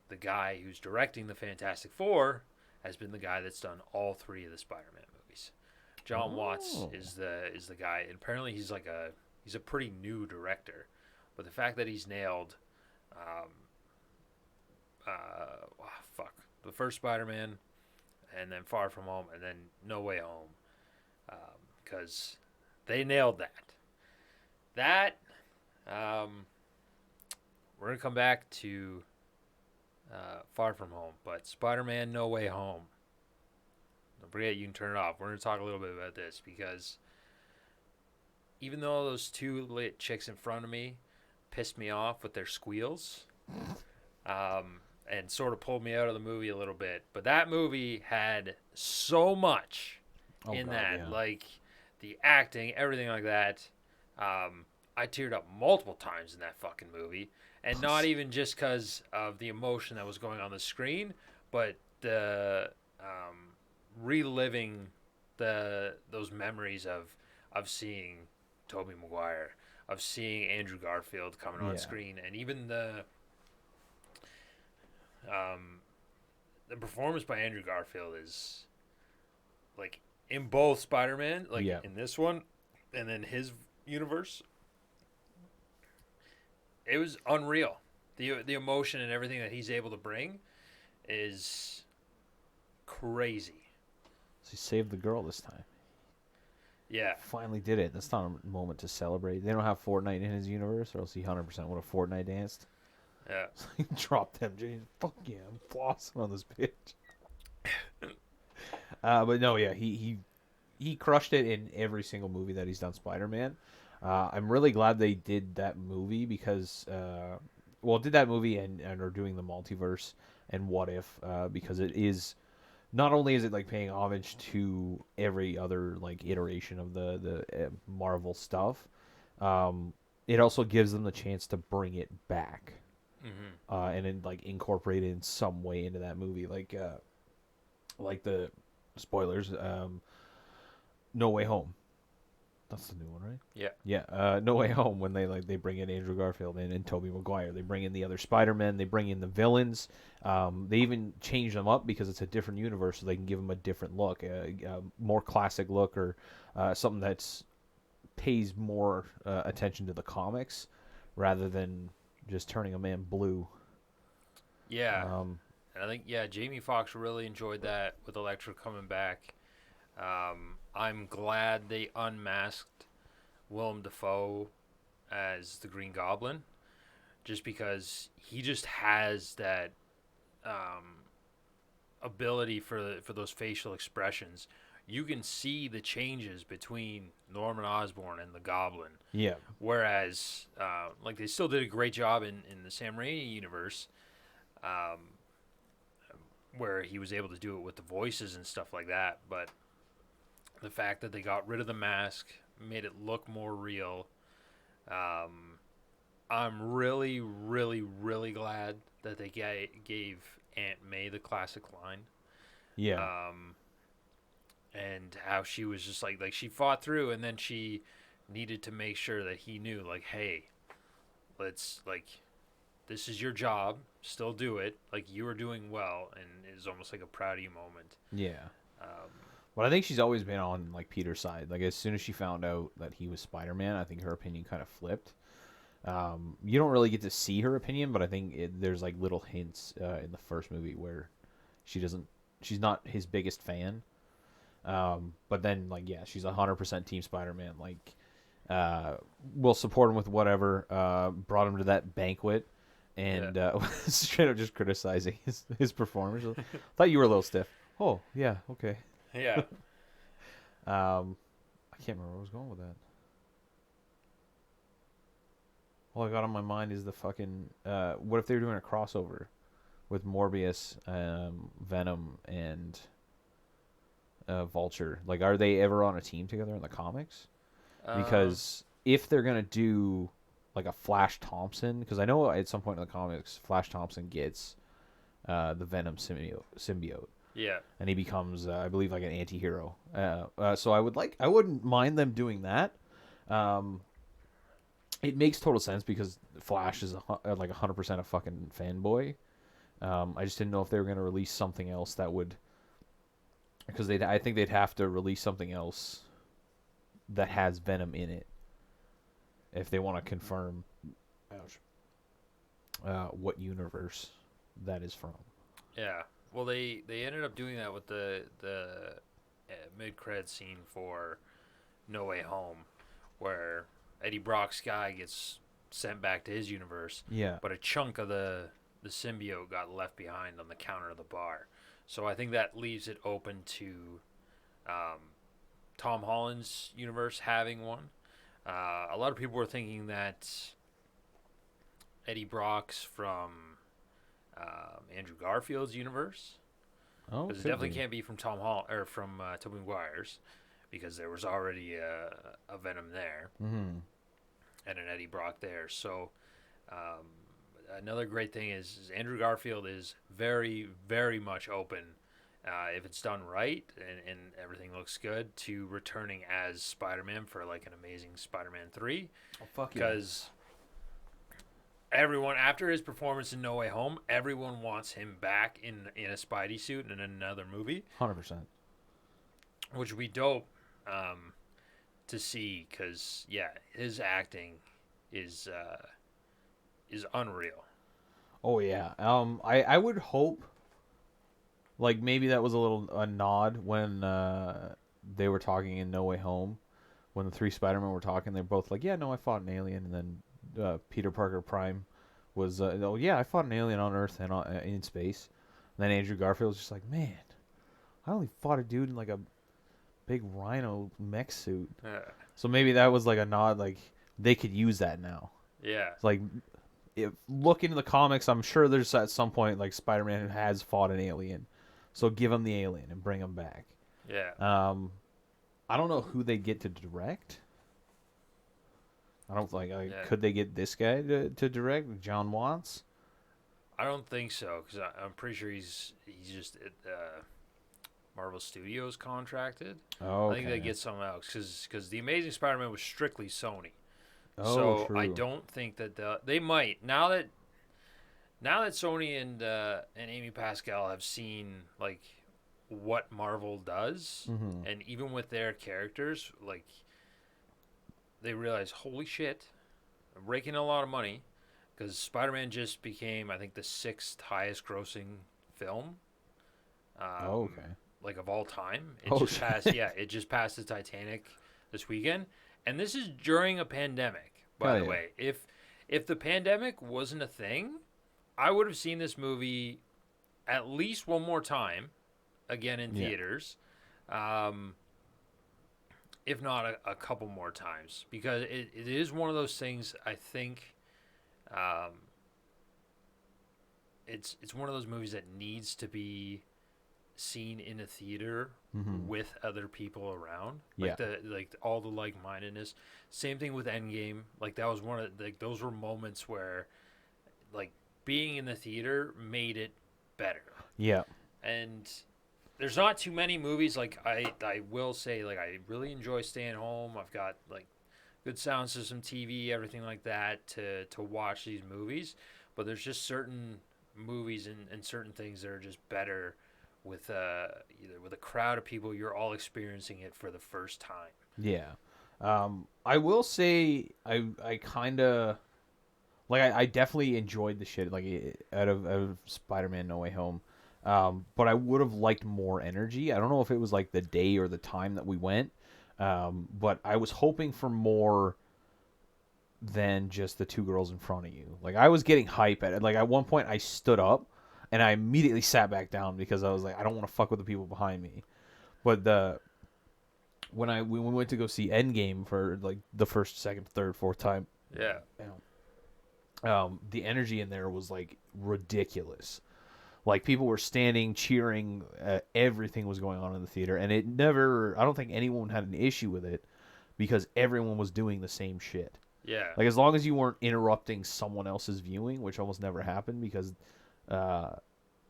the guy who's directing the Fantastic Four has been the guy that's done all 3 of the Spider-Man movies. John Watts is the guy, and apparently he's a pretty new director, but the fact that he's nailed the first Spider-Man, and then Far From Home, and then No Way Home, because they nailed that. We're gonna come back to Far From Home, but Spider-Man No Way Home, don't forget, you can turn it off. We're going to talk a little bit about this, because even though those 2 lit chicks in front of me pissed me off with their squeals, and sort of pulled me out of the movie a little bit, but that movie had so much like the acting, everything like that. I teared up multiple times in that fucking movie, and not even just because of the emotion that was going on the screen, but the reliving those memories of seeing Tobey Maguire, of seeing Andrew Garfield coming on screen, and even the performance by Andrew Garfield is like, in both Spider-Man, like Yeah. in this one, and then his universe, it was unreal. The emotion and everything that he's able to bring is crazy. So he saved the girl this time. Yeah. Finally did it. That's not a moment to celebrate. They don't have Fortnite in his universe, or else he 100% would have Fortnite danced. Yeah. He dropped them, James. Fuck yeah, I'm flossing on this bitch. But no, yeah, he crushed it in every single movie that he's done Spider-Man. I'm really glad they did that movie because, did that movie and are doing the multiverse and What If, because it is, not only is it like paying homage to every other like iteration of the Marvel stuff, it also gives them the chance to bring it back, and then like incorporate it in some way into that movie, like the spoilers, No Way Home. That's the new one, right? Yeah. Yeah, No Way Home, when they bring in Andrew Garfield and Tobey Maguire. They bring in the other Spider-Men. They bring in the villains. They even change them up because it's a different universe, so they can give them a different look, a more classic look, or something that's pays more attention to the comics rather than just turning a man blue. Yeah. And I think, Jamie Foxx really enjoyed that with Electro coming back. I'm glad they unmasked Willem Dafoe as the Green Goblin, just because he just has that ability for those facial expressions. You can see the changes between Norman Osborn and the Goblin. Yeah. Whereas, like, they still did a great job in the Sam Raimi universe, where he was able to do it with the voices and stuff like that. But the fact that they got rid of the mask made it look more real. I'm really, really, really glad that they gave Aunt May the classic line. Yeah. And how she was just like she fought through, and then she needed to make sure that he knew, like, hey, let's, like, this is your job, still do it, like, you are doing well, and it's almost like a proud of you moment. Yeah. But I think she's always been on like Peter's side. Like, as soon as she found out that he was Spider-Man, I think her opinion kind of flipped. You don't really get to see her opinion, but I think there's like little hints in the first movie where she's not his biggest fan. But then, like, yeah, she's 100% Team Spider-Man. Like, we'll support him with whatever. Brought him to that banquet, and straight up just criticizing his performance. Thought you were a little stiff. Oh yeah, okay. Yeah. I can't remember where I was going with that. All I got on my mind is the fucking. What if they were doing a crossover with Morbius, Venom, and Vulture? Like, are they ever on a team together in the comics? Because if they're gonna do like a Flash Thompson, because I know at some point in the comics, Flash Thompson gets the Venom symbiote. Yeah. And he becomes, I believe, like an anti-hero. So I wouldn't mind them doing that. It makes total sense because Flash is like 100% a fucking fanboy. I just didn't know if they were going to release something else that would, because I think they'd have to release something else that has Venom in it if they want to confirm what universe that is from. Yeah. Well, they ended up doing that with the mid-cred scene for No Way Home, where Eddie Brock's guy gets sent back to his universe. Yeah. But a chunk of the symbiote got left behind on the counter of the bar. So I think that leaves it open to Tom Holland's universe having one. A lot of people were thinking that Eddie Brock's from Andrew Garfield's universe. Oh, Because it definitely can't be from Tom Holland or from Tobey Maguire's, because there was already a Venom there, and an Eddie Brock there. So another great thing is Andrew Garfield is very, very much open, if it's done right and everything looks good, to returning as Spider-Man for like an Amazing Spider-Man 3. Oh, fuck yeah. Because everyone, after his performance in No Way Home, everyone wants him back in a Spidey suit in another movie. 100%. which would be dope to see because his acting is unreal. Oh yeah. I would hope like maybe that was a nod when they were talking in No Way Home when the three Spider-Men were talking. They're both like, yeah, no, I fought an alien, and then Peter Parker Prime was, oh yeah, I fought an alien on Earth and in space. And then Andrew Garfield was just like, man, I only fought a dude in like a big rhino mech suit. So maybe that was like a nod, like they could use that now. Yeah. It's like, if look into the comics, I'm sure there's at some point like Spider-Man has fought an alien, so give him the alien and bring him back. Yeah. I don't know who they get to direct. I don't could they get this guy to direct, John Watts? I don't think so because I'm pretty sure he's just at Marvel Studios contracted. Oh, I think they get someone else because the Amazing Spider-Man was strictly Sony. Oh, So true. I don't think that they might now that Sony and Amy Pascal have seen like what Marvel does, Mm-hmm. and even with their characters, like they realize, holy shit, I'm raking in a lot of money because Spider-Man just became, I think, the sixth highest grossing film. Okay. Like of all time. It Oh, just shit. passed. Yeah, it just passed the Titanic this weekend, and this is during a pandemic. By Hell the yeah. way, if the pandemic wasn't a thing, I would have seen this movie at least one more time, again in Yeah. theaters, if not a couple more times, because it is one of those things. I think it's one of those movies that needs to be seen in a theater Mm-hmm. with other people around, Yeah. like all the like-mindedness. Same thing with Endgame. Like that was one of like those were moments where like being in the theater made it better. Yeah. And there's not too many movies like I will say like I really enjoy staying home. I've got like good sound system, TV, everything like that to watch these movies. But there's just certain movies and certain things that are just better with either with a crowd of people, you're all experiencing it for the first time. Yeah. I will say I kind of like I definitely enjoyed the shit like out of Spider-Man No Way Home. But I would have liked more energy. I don't know if it was like the day or the time that we went. But I was hoping for more than just the two girls in front of you. Like I was getting hype at it. Like at one point I stood up and I immediately sat back down because I was like I don't want to fuck with the people behind me. But when we went to go see Endgame for like the first, second, third, fourth time, Yeah. the energy in there was like ridiculous. Like people were standing, cheering. Everything was going on in the theater, and it never. I don't think anyone had an issue with it because everyone was doing the same shit. Yeah. Like as long as you weren't interrupting someone else's viewing, which almost never happened because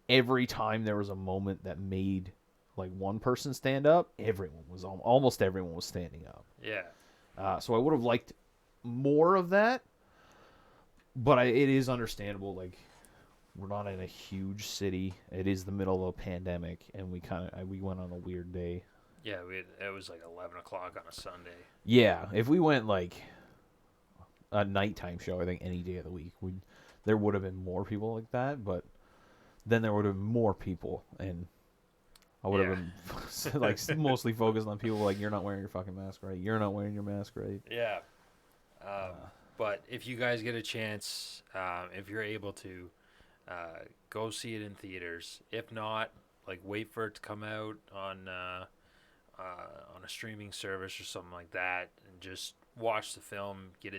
every time there was a moment that made like one person stand up, almost everyone was standing up. Yeah. So I would have liked more of that, but it is understandable. Like we're not in a huge city. It is the middle of a pandemic, and we went on a weird day. Yeah. It was like 11 o'clock on a Sunday. Yeah, if we went like a nighttime show, I think any day of the week, there would have been more people like that, but then there would have been more people, and I would have been like mostly focused on people like you're not wearing your fucking mask right. You're not wearing your mask right. Yeah. But if you guys get a chance, if you're able to, go see it in theaters. If not, like wait for it to come out on a streaming service or something like that, and just watch the film, get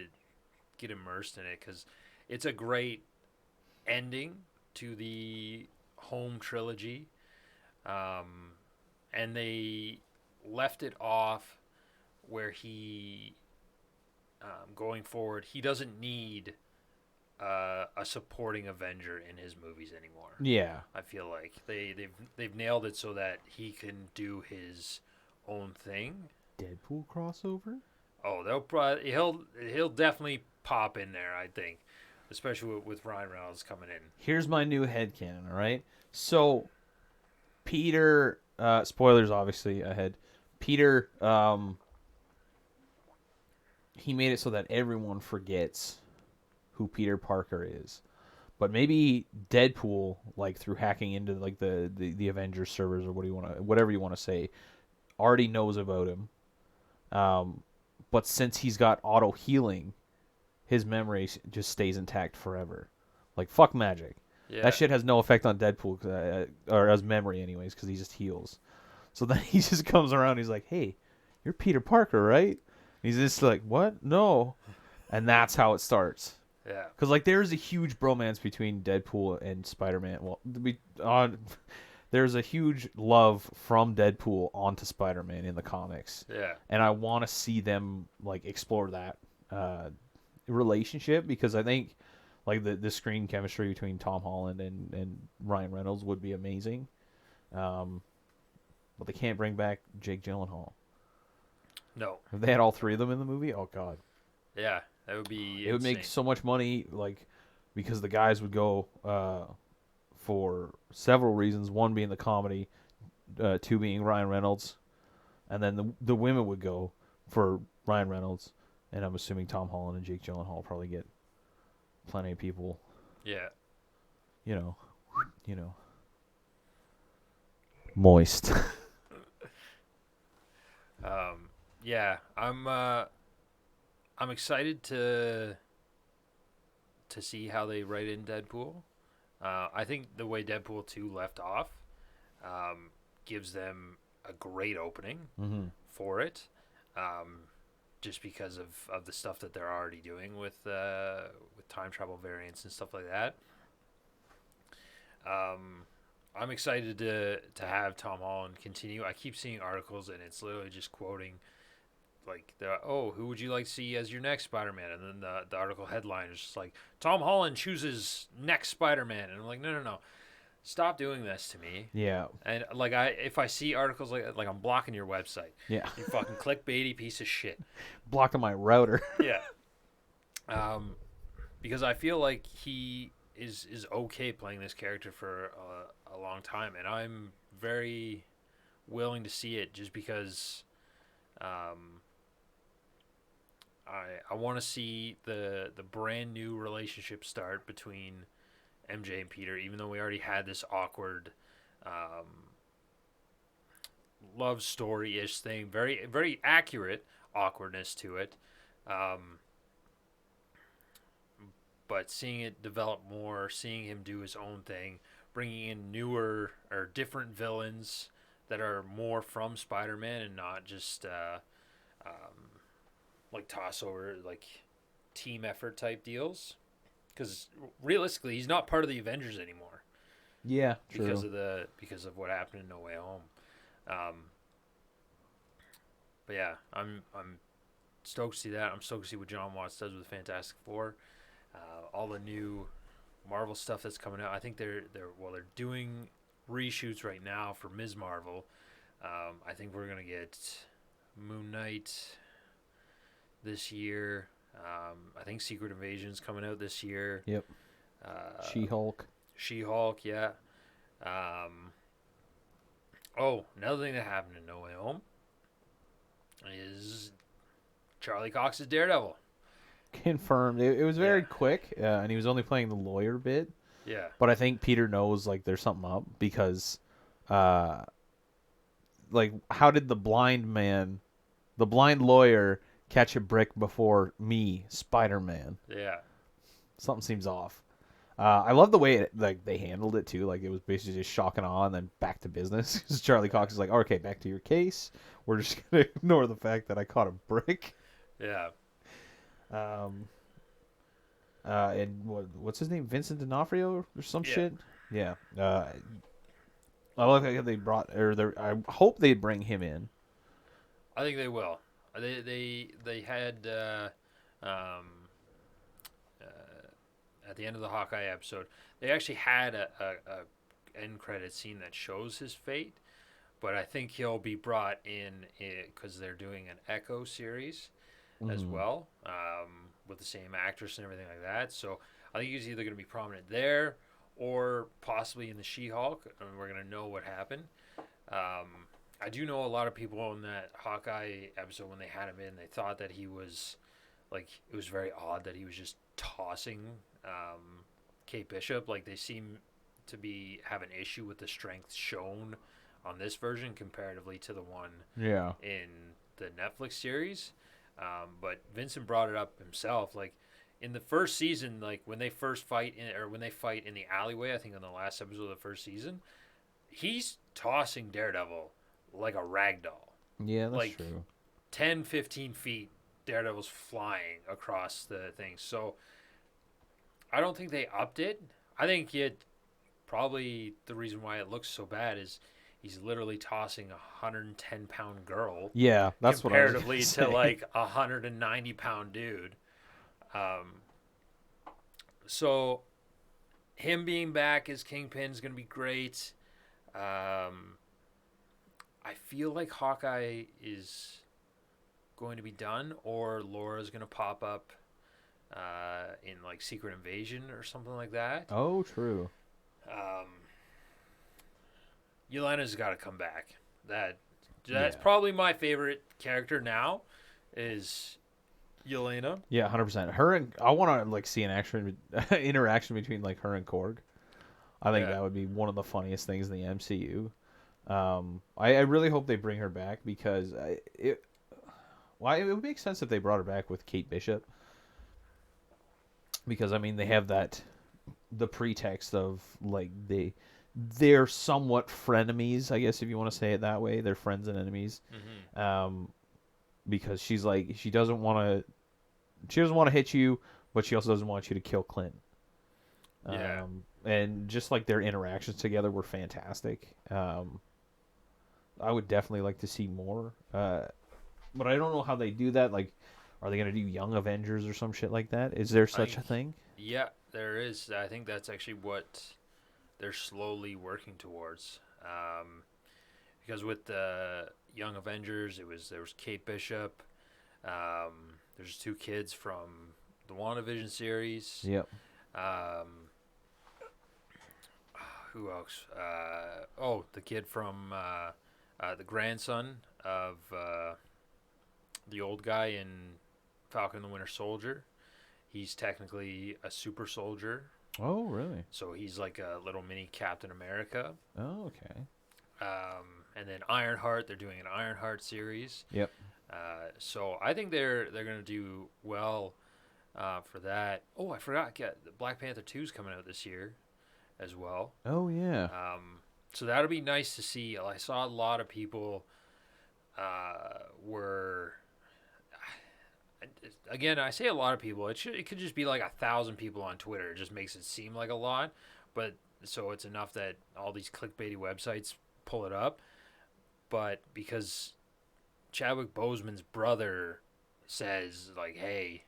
immersed in it, because it's a great ending to the home trilogy. And they left it off where he, going forward, he doesn't need a supporting Avenger in his movies anymore. Yeah, I feel like they've nailed it so that he can do his own thing. Deadpool crossover. Oh, he'll definitely pop in there, I think, especially with Ryan Reynolds coming in. Here's my new headcanon, all right? So, Peter, spoilers obviously ahead. Peter, he made it so that everyone forgets who Peter Parker is. But maybe Deadpool, like through hacking into like the Avengers servers or whatever you want to say, already knows about him. But since he's got auto healing, his memory just stays intact forever. Like fuck magic. Yeah. That shit has no effect on Deadpool or his memory anyways because he just heals. So then he just comes around. He's like, "Hey, you're Peter Parker, right?" He's just like, "What? No," and that's how it starts. Yeah. Because like there's a huge bromance between Deadpool and Spider-Man. Well, there's a huge love from Deadpool onto Spider-Man in the comics. Yeah. And I want to see them like explore that relationship because I think like the screen chemistry between Tom Holland and Ryan Reynolds would be amazing. But they can't bring back Jake Gyllenhaal. No. If they had all three of them in the movie, oh god. Yeah, that would be. It would make so much money, like because the guys would go for several reasons. One being the comedy, two being Ryan Reynolds, and then the women would go for Ryan Reynolds, and I'm assuming Tom Holland and Jake Gyllenhaal will probably get plenty of people. Yeah. You know, moist. Yeah, I'm excited to see how they write in Deadpool. I think the way Deadpool 2 left off gives them a great opening for it, just because of the stuff that they're already doing with time travel variants and stuff like that. I'm excited to have Tom Holland continue. I keep seeing articles and it's literally just quoting like who would you like to see as your next Spider-Man? And then the article headline is just like Tom Holland chooses next Spider-Man, and I'm like, no, stop doing this to me. Yeah. And like if I see articles like I'm blocking your website. Yeah. You fucking clickbaity piece of shit. Blocking my router. Yeah. Because I feel like he is okay playing this character for a long time, and I'm very willing to see it just because I want to see the brand new relationship start between MJ and Peter, even though we already had this awkward love story-ish thing, very very accurate awkwardness to it, but seeing it develop more, seeing him do his own thing, bringing in newer or different villains that are more from Spider-Man and not just like toss over like team effort type deals, because realistically he's not part of the Avengers anymore. Yeah, true. Because of what happened in No Way Home. But yeah, I'm stoked to see that. I'm stoked to see what John Watts does with Fantastic Four. All the new Marvel stuff that's coming out. I think they're doing reshoots right now for Ms. Marvel. I think we're gonna get Moon Knight this year. I think Secret Invasion's coming out this year. Yep. She-Hulk, yeah. Another thing that happened in No Way Home is Charlie Cox's Daredevil. Confirmed. It was very quick, and he was only playing the lawyer bit. Yeah. But I think Peter knows like there's something up because, like, how did the blind lawyer, catch a brick before me, Spider-Man? Yeah. Something seems off. I love the way they handled it too. Like it was basically just shock and awe, and then back to business. Because Charlie Cox is like, "Okay, back to your case. We're just gonna ignore the fact that I caught a brick." Yeah. And what's his name? Vincent D'Onofrio or some shit. Yeah. I love how they brought, I hope they bring him in. I think they will. They had at the end of the Hawkeye episode, they actually had a end credit scene that shows his fate, but I think he'll be brought in because they're doing an Echo series as well, with the same actress and everything like that. So I think he's either going to be prominent there or possibly in the She-Hulk, and we're going to know what happened. I do know a lot of people in that Hawkeye episode when they had him in, they thought that he was like it was very odd that he was just tossing Kate Bishop. Like they seem to be have an issue with the strength shown on this version comparatively to the one Yeah. in the Netflix series. But Vincent brought it up himself. Like in the first season, like when they first fight when they fight in the alleyway, I think on the last episode of the first season, he's tossing Daredevil like a rag doll. Yeah, that's like true. 10, 15 feet, Daredevil's flying across the thing. So I don't think they upped it. I think it probably the reason why it looks so bad is he's literally tossing a 110-pound girl Yeah, that's what I was comparatively gonna to say. like a 190-pound dude. So him being back as Kingpin is going to be great. I feel like Hawkeye is going to be done, or Laura's going to pop up in like Secret Invasion or something like that. Oh, true. Yelena's got to come back. That's Yeah. probably my favorite character now. Is Yelena? Yeah, 100%. Her and I want to like see an action interaction between like her and Korg. I think Yeah. that would be one of the funniest things in the MCU. I really hope they bring her back because it would make sense if they brought her back with Kate Bishop. Because I mean they have the pretext of like they're somewhat frenemies, I guess if you want to say it that way. They're friends and enemies. Mm-hmm. Because she's like she doesn't want to hit you, but she also doesn't want you to kill Clint. Yeah. And just like their interactions together were fantastic. I would definitely like to see more. But I don't know how they do that. Like, are they going to do Young Avengers or some shit like that? Is there such a thing? Yeah, there is. I think that's actually what they're slowly working towards. Because with the Young Avengers, there was Kate Bishop. There's 2 kids from the WandaVision series. Yep. Who else? The kid from the grandson of the old guy in Falcon and the Winter Soldier. He's technically a super soldier. Oh, really? So he's like a little mini Captain America. Oh, okay. And then Ironheart, they're doing an Ironheart series. Yep. So I think they're going to do well for that. Oh, I forgot. The Black Panther 2 is coming out this year as well. Oh, yeah. So that'll be nice to see. I saw a lot of people were. Again, I say a lot of people. It could just be like 1,000 people on Twitter. It just makes it seem like a lot, but so it's enough that all these clickbaity websites pull it up. But because Chadwick Boseman's brother says like, "Hey,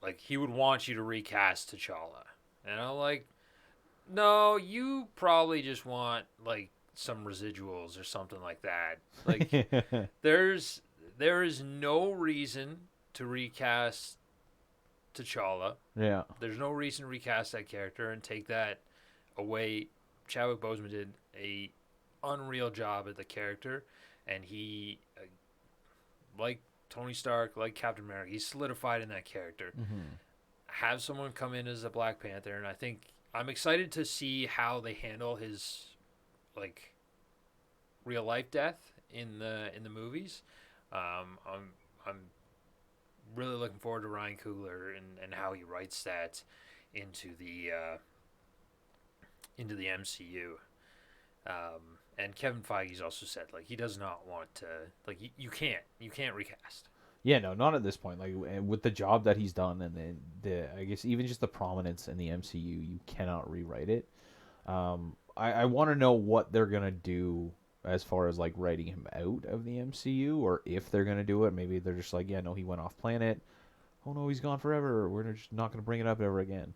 like he would want you to recast T'Challa," and I'm like, "No, you probably just want like some residuals or something like that." Like, there is no reason to recast T'Challa. Yeah. There's no reason to recast that character and take that away. Chadwick Boseman did a unreal job at the character, and he, like Tony Stark, like Captain America, he's solidified in that character. Mm-hmm. Have someone come in as a Black Panther, and I think I'm excited to see how they handle his like real life death in the movies. I'm really looking forward to Ryan Coogler and how he writes that into the MCU. And Kevin Feige's also said like he does not want to like you can't recast. Yeah, no, not at this point. Like with the job that he's done, and the I guess even just the prominence in the MCU, you cannot rewrite it. I want to know what they're gonna do as far as like writing him out of the MCU, or if they're gonna do it. Maybe they're just like, yeah, no, he went off planet. Oh no, he's gone forever. We're just not gonna bring it up ever again.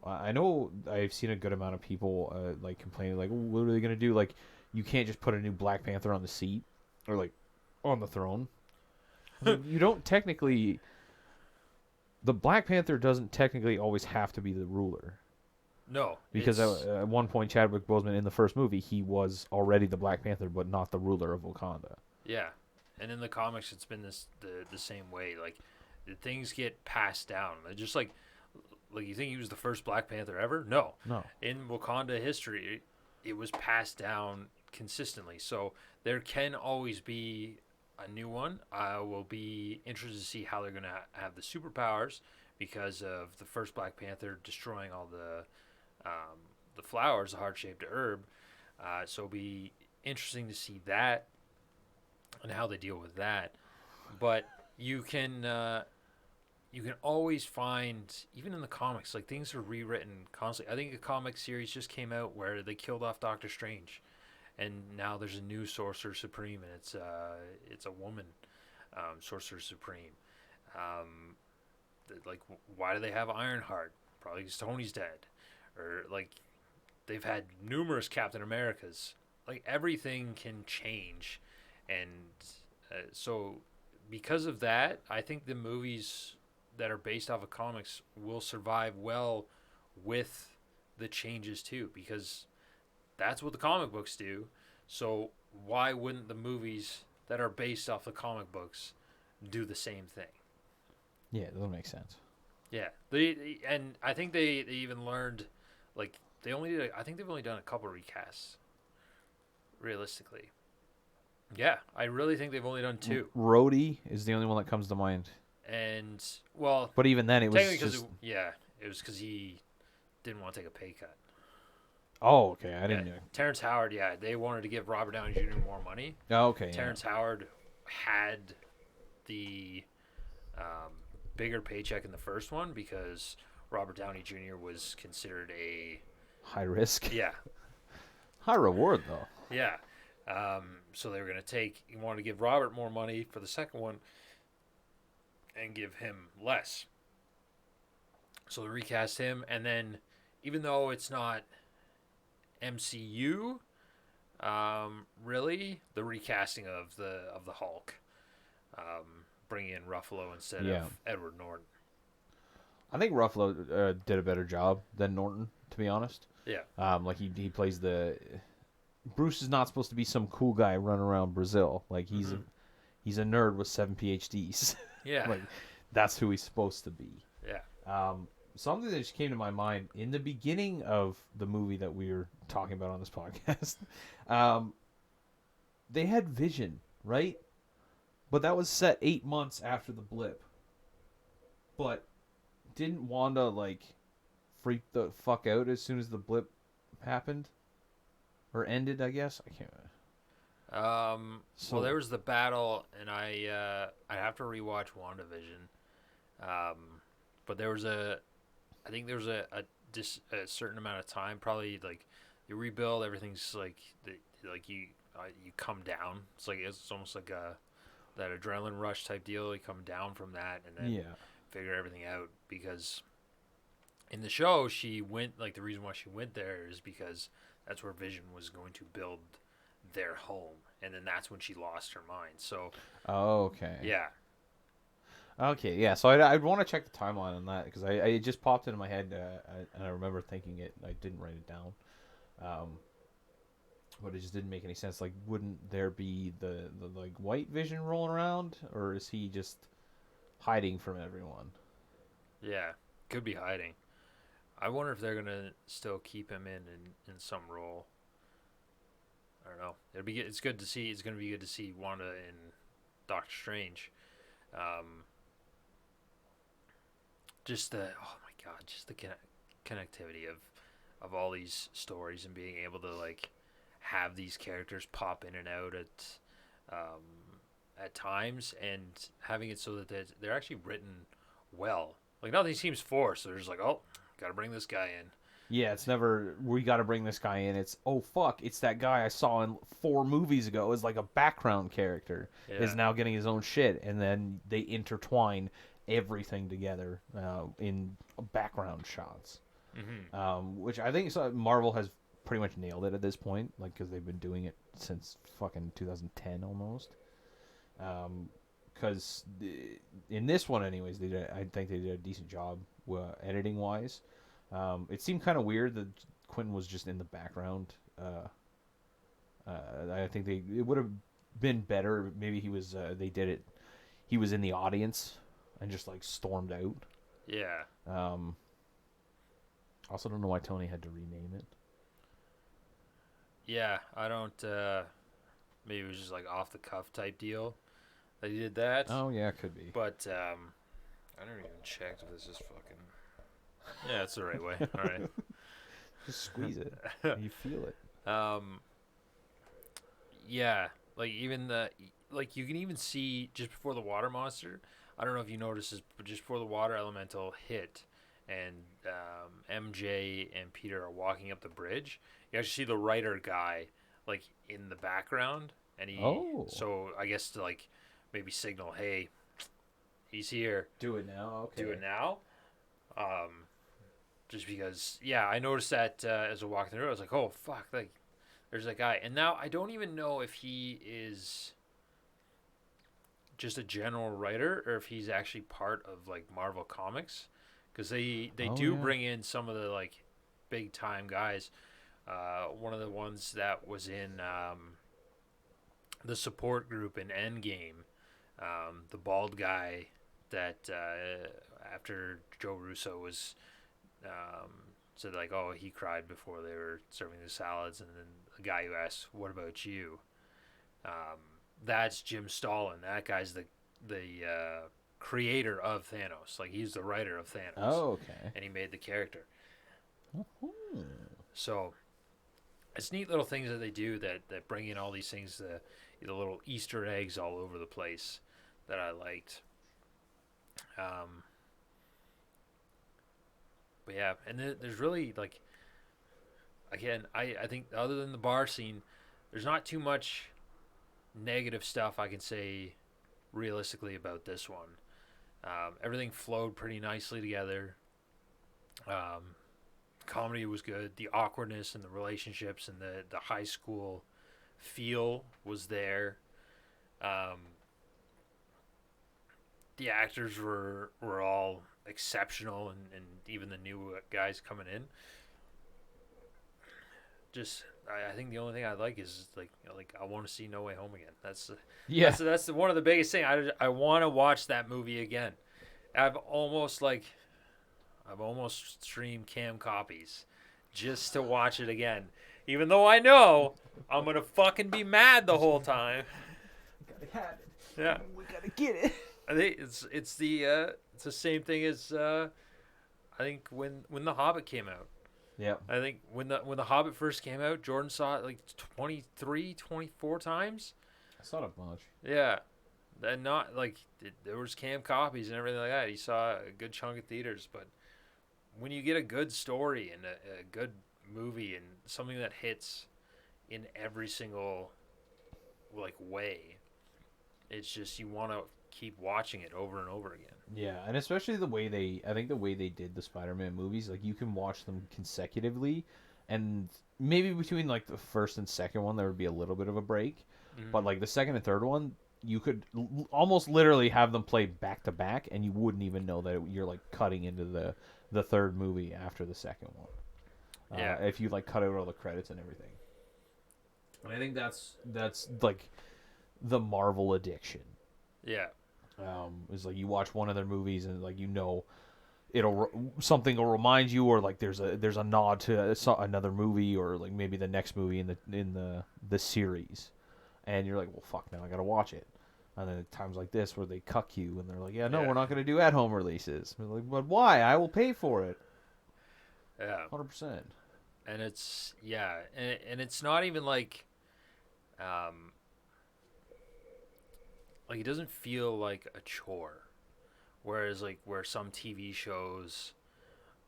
I know I've seen a good amount of people like complaining, like, what are they gonna do? Like, you can't just put a new Black Panther on the seat or like on the throne. You don't technically. The Black Panther doesn't technically always have to be the ruler. No, Because at one point, Chadwick Boseman in the first movie, he was already the Black Panther, but not the ruler of Wakanda. yeah, and in the comics, it's been the same way. Like, the things get passed down. They're just like you think he was the first Black Panther ever? No, No. in Wakanda history, it was passed down consistently. So there can always be a new one. I will be interested to see how they're gonna have the superpowers because of the first Black Panther destroying all the flowers, the heart-shaped herb. So it'll be interesting to see that and how they deal with that. But you can always find, even in the comics, like things are rewritten constantly. I think a comic series just came out where they killed off Doctor Strange, and now there's a new Sorcerer Supreme, and it's a woman, Sorcerer Supreme. Like, why do they have Ironheart? Probably because Tony's dead, or like they've had numerous Captain Americas. Like, everything can change, and so because of that, I think the movies that are based off of comics will survive well with the changes too, because that's what the comic books do. So why wouldn't the movies that are based off the comic books do the same thing? Yeah, it doesn't make sense. Yeah, and I think they even learned, like, I think they've only done a couple recasts, realistically. Yeah, I really think they've only done two. Rhodey is the only one that comes to mind. And, well, But even then, it was just... it was because he didn't want to take a pay cut. Oh, okay. I didn't know. Terrence Howard, they wanted to give Robert Downey Jr. more money. Oh, okay. Terrence Howard had the bigger paycheck in the first one because Robert Downey Jr. was considered a... High risk. Yeah. High reward, though. Yeah. So they were going to he wanted to give Robert more money for the second one and give him less. So they recast him, and then even though it's not MCU, really, the recasting of the Hulk, bringing in Ruffalo instead of Edward Norton. I think Ruffalo did a better job than Norton, to be honest. Yeah. Like he plays the... Bruce is not supposed to be some cool guy running around Brazil. Like, he's a nerd with 7 PhDs. Yeah. Like, that's who he's supposed to be. Yeah. Something that just came to my mind in the beginning of the movie that we were talking about on this podcast, they had Vision, right? But that was set 8 months after the blip. But didn't Wanda, like, freak the fuck out as soon as the blip happened? Or ended, I guess? I can't remember. Well, there was the battle, and I have to rewatch WandaVision. But there was I think there was a certain amount of time, probably, like, you rebuild, everything's like you come down. It's almost like that adrenaline rush type deal. You come down from that and then figure everything out, because in the show she went, like, the reason why she went there is because that's where Vision was going to build their home, and then that's when she lost her mind. So, okay. Yeah. Okay, yeah. So I'd want to check the timeline on that, because it just popped into my head, and I remember thinking it. I didn't write it down, but it just didn't make any sense. Like, wouldn't there be the like white Vision rolling around, or is he just hiding from everyone? Yeah, could be hiding. I wonder if they're gonna still keep him in some role. I don't know. It's good to see. It's gonna be good to see Wanda in Doctor Strange. Just the connectivity of all these stories, and being able to, like, have these characters pop in and out at times, and having it so that they're actually written well. Like, nothing seems forced. They're just like, oh, gotta bring this guy in. Yeah, it's never, we gotta bring this guy in. It's, oh fuck, it's that guy I saw in 4 movies ago as, like, a background character is now getting his own shit, and then they intertwine everything together in background shots. Which I think Marvel has pretty much nailed it at this point, like, because they've been doing it since fucking 2010 almost. Because in this one, anyways, I think they did a decent job editing wise. It seemed kind of weird that Quentin was just in the background. I think it would have been better. Maybe he was. They did it. He was in the audience and just like stormed out. Yeah. Also, don't know why Tony had to rename it. Yeah, I don't. Maybe it was just like off the cuff type deal that he did that. Oh yeah, it could be. But I never even checked if this is fucking. Yeah, it's the right way. All right. Just squeeze it. You feel it. Yeah, like even like you can even see just before the water monster. I don't know if you noticed this, but just before the water elemental hit, and MJ and Peter are walking up the bridge, you actually see the writer guy like in the background, and he. Oh. So I guess to like maybe signal, hey, he's here. Do it now. Okay. Do it now. Just because, yeah, I noticed that as I walked through, I was like, oh fuck, like there's that guy, and now I don't even know if he is just a general writer or if he's actually part of like Marvel Comics, because they do bring in some of the like big time guys. One of the ones that was in the support group in Endgame, the bald guy that after Joe Russo was said like, oh, he cried before they were serving the salads, and then the guy who asked, what about you? That's Jim Stalin. That guy's the creator of Thanos. Like, he's the writer of Thanos. Oh, okay. And he made the character. Mm-hmm. So it's neat little things that they do that bring in all these things, the little Easter eggs all over the place that I liked. But yeah, and there's really like, again, I think other than the bar scene, there's not too much negative stuff I can say realistically about this one. Everything flowed pretty nicely together. Comedy was good. The awkwardness and the relationships and the high school feel was there. The actors were all exceptional, and even the new guys coming in. Just, I think the only thing I like is like I want to see No Way Home again. That's one of the biggest things. I want to watch that movie again. I've almost streamed cam copies just to watch it again, even though I know I'm gonna fucking be mad the whole time. Gotta have it. Yeah, we gotta get it. I think it's the same thing as I think when The Hobbit came out. Yeah. I think when the Hobbit first came out, Jordan saw it like 23, 24 times. I saw it a bunch. Yeah. And not like there was cam copies and everything like that. He saw a good chunk of theaters, but when you get a good story and a good movie and something that hits in every single like way, it's just you want to keep watching it over and over again. Yeah, and especially the way they did the Spider-Man movies, like you can watch them consecutively, and maybe between like the first and second one there would be a little bit of a break, but like the second and third one, you could almost literally have them play back to back, and you wouldn't even know that you're like cutting into the third movie after the second one. Yeah, if you like cut out all the credits and everything. And I think that's like the Marvel addiction. Yeah. Is like you watch one of their movies and like something will remind you, or like there's a nod to another movie, or like maybe the next movie in the series, and you're like, well, fuck, now I gotta watch it. And then at times like this where they cuck you and they're like, yeah, no, we're not gonna do at home releases. We're like, but why? I will pay for it. Yeah, 100%. And it's and it's not even like like it doesn't feel like a chore, whereas like where some TV shows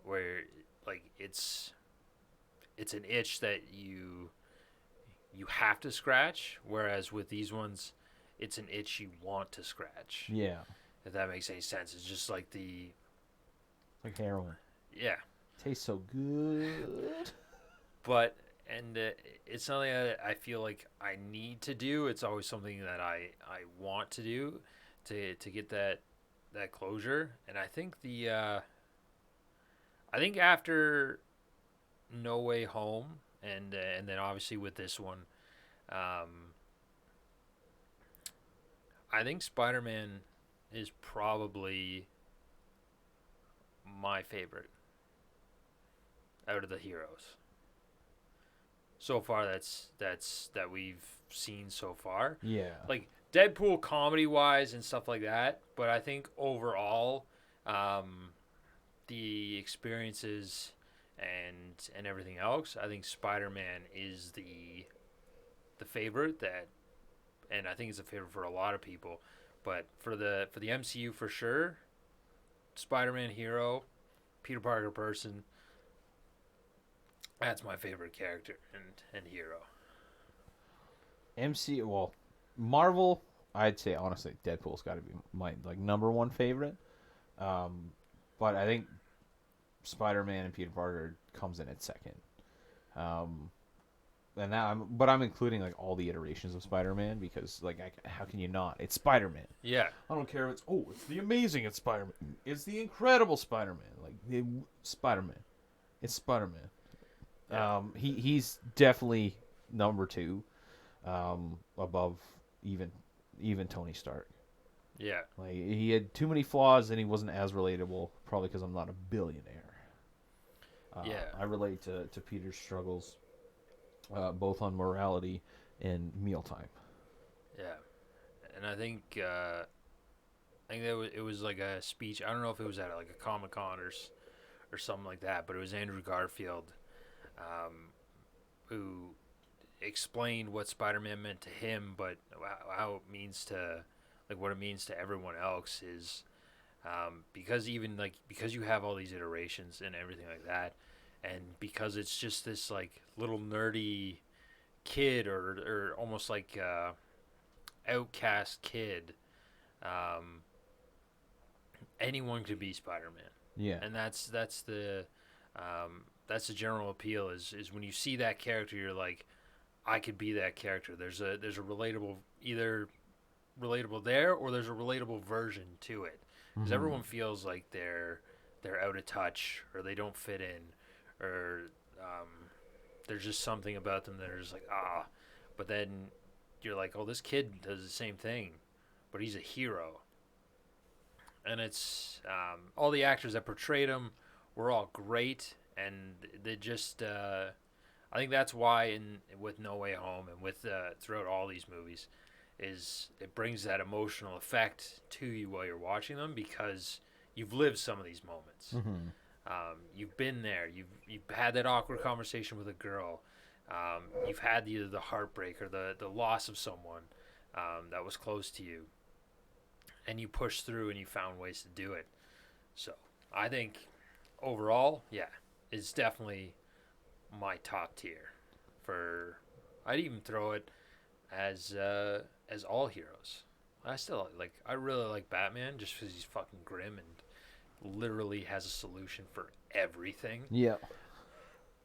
where like it's an itch that you have to scratch, whereas with these ones it's an itch you want to scratch. Yeah, if that makes any sense. It's just like like heroin. Yeah, tastes so good, but it's something that I feel like I need to do. It's always something that I want to do to get that closure. And I think I think after No Way Home, and then obviously with this one, I think Spider-Man is probably my favorite out of the heroes so far. That we've seen so far. Yeah. Like Deadpool comedy wise and stuff like that, but I think overall, the experiences and everything else, I think Spider-Man is the favorite that, and I think it's a favorite for a lot of people. But for the MCU for sure, Spider-Man hero, Peter Parker person, that's my favorite character and hero. Well, Marvel, I'd say honestly, Deadpool's got to be my like number one favorite. But I think Spider-Man and Peter Parker comes in at second. And now I'm including like all the iterations of Spider-Man because like how can you not? It's Spider-Man. Yeah. I don't care if it's the amazing Spider-Man. It's the incredible Spider-Man. Like Spider-Man. It's Spider-Man. Yeah. He's definitely number two, above even Tony Stark. Yeah. Like he had too many flaws and he wasn't as relatable. Probably because I'm not a billionaire. Yeah. I relate to Peter's struggles, both on morality and mealtime. Yeah. And I think that it was like a speech. I don't know if it was at like a Comic-Con or something like that, but it was Andrew Garfield, who explained what Spider-Man meant to him, but how it means to, like, what it means to everyone else is, because you have all these iterations and everything like that, and because it's just this like little nerdy kid or almost like outcast kid, anyone could be Spider-Man. Yeah. And that's the general appeal is when you see that character, you're like, I could be that character. There's a relatable, either relatable there or there's a relatable version to it, because everyone feels like they're out of touch or they don't fit in, or there's just something about them that are just like, but then you're like, oh, this kid does the same thing, but he's a hero. And it's all the actors that portrayed him were all great, and they just I think that's why with No Way Home and with throughout all these movies, is it brings that emotional effect to you while you're watching them, because you've lived some of these moments. You've been there. You've had that awkward conversation with a girl. You've had either the heartbreak or the loss of someone that was close to you, and you pushed through and you found ways to do it. So I think overall, yeah, it's definitely my top tier. I'd even throw it as all heroes. I really like Batman just because he's fucking grim and literally has a solution for everything. Yeah.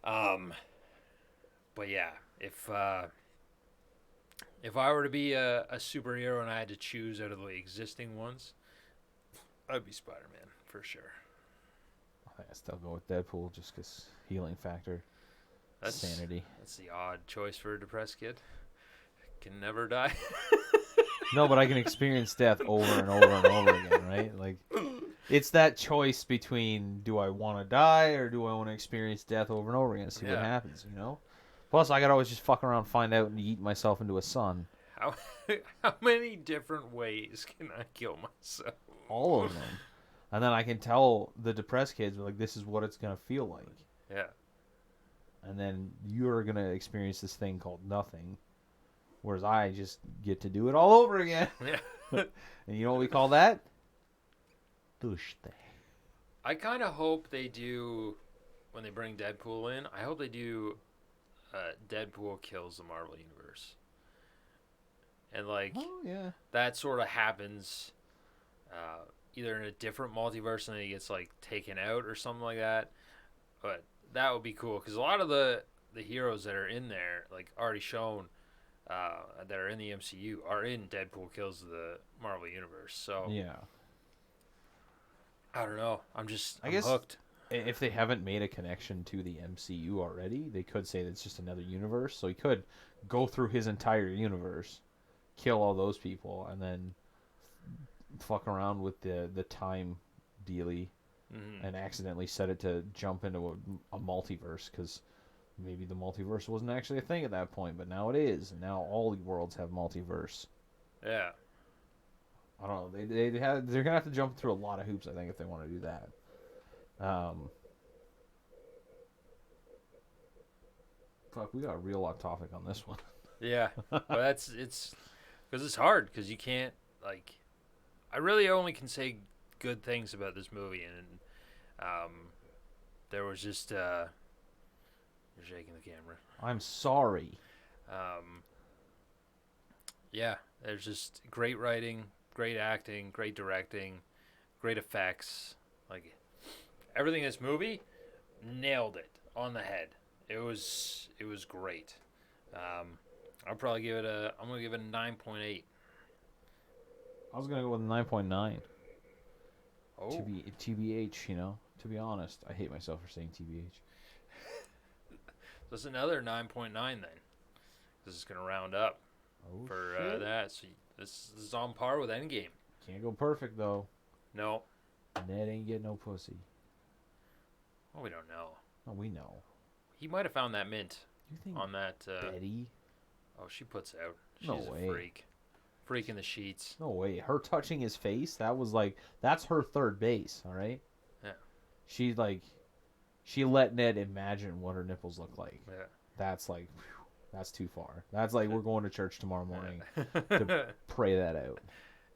But yeah, if I were to be a superhero and I had to choose out of the existing ones, I'd be Spider-Man for sure. I still go with Deadpool just because healing factor, sanity. That's the odd choice for a depressed kid. Can never die. No, but I can experience death over and over and over again, right? Like, it's that choice between, do I want to die or do I want to experience death over and over again and see what happens, you know? Plus, I could always just fuck around, find out, and eat myself into a sun. How many different ways can I kill myself? All of them. And then I can tell the depressed kids, like, this is what it's going to feel like. Yeah. And then you're going to experience this thing called nothing. Whereas I just get to do it all over again. Yeah. And you know what we call that? Tushte. I kind of hope they do, when they bring Deadpool in, I hope they do Deadpool kills the Marvel Universe. And, like, that sort of happens either in a different multiverse and then he gets, like, taken out or something like that. But that would be cool, because a lot of the heroes that are in there, like, already shown, that are in the MCU are in Deadpool Kills the Marvel Universe. So yeah, I don't know. I'm I guess hooked. if they haven't made a connection to the MCU already, they could say that it's just another universe. So he could go through his entire universe, kill all those people, and then fuck around with the time dealy and accidentally set it to jump into a multiverse, because maybe the multiverse wasn't actually a thing at that point, but now it is, and now all the worlds have multiverse. Yeah. I don't know. They're gonna have to jump through a lot of hoops, I think, if they want to do that. Fuck, we got real off topic on this one. Yeah, but it's because it's hard, because you can't, like, I really only can say good things about this movie, and there was just you're shaking the camera. I'm sorry. Yeah, there's just great writing, great acting, great directing, great effects. Like, everything in this movie nailed it on the head. It was great. I'll probably give it I'm gonna give it a 9.8. I was gonna go with a 9.9. Oh, TBH, you know. To be honest, I hate myself for saying TBH. so it's another 9.9 then. This is gonna round up for that. So this is on par with Endgame. Can't go perfect though. No. Ned ain't get no pussy. Well, we don't know. Oh, we know. He might have found that mint You think on that. Betty? Oh, she puts out. She's No a way. freak. Freak in the sheets. No way. Her touching his face, that's her third base, all right? Yeah. She let Ned imagine what her nipples look like. Yeah. That's like, whew, that's too far. That's like we're going to church tomorrow morning to pray that out.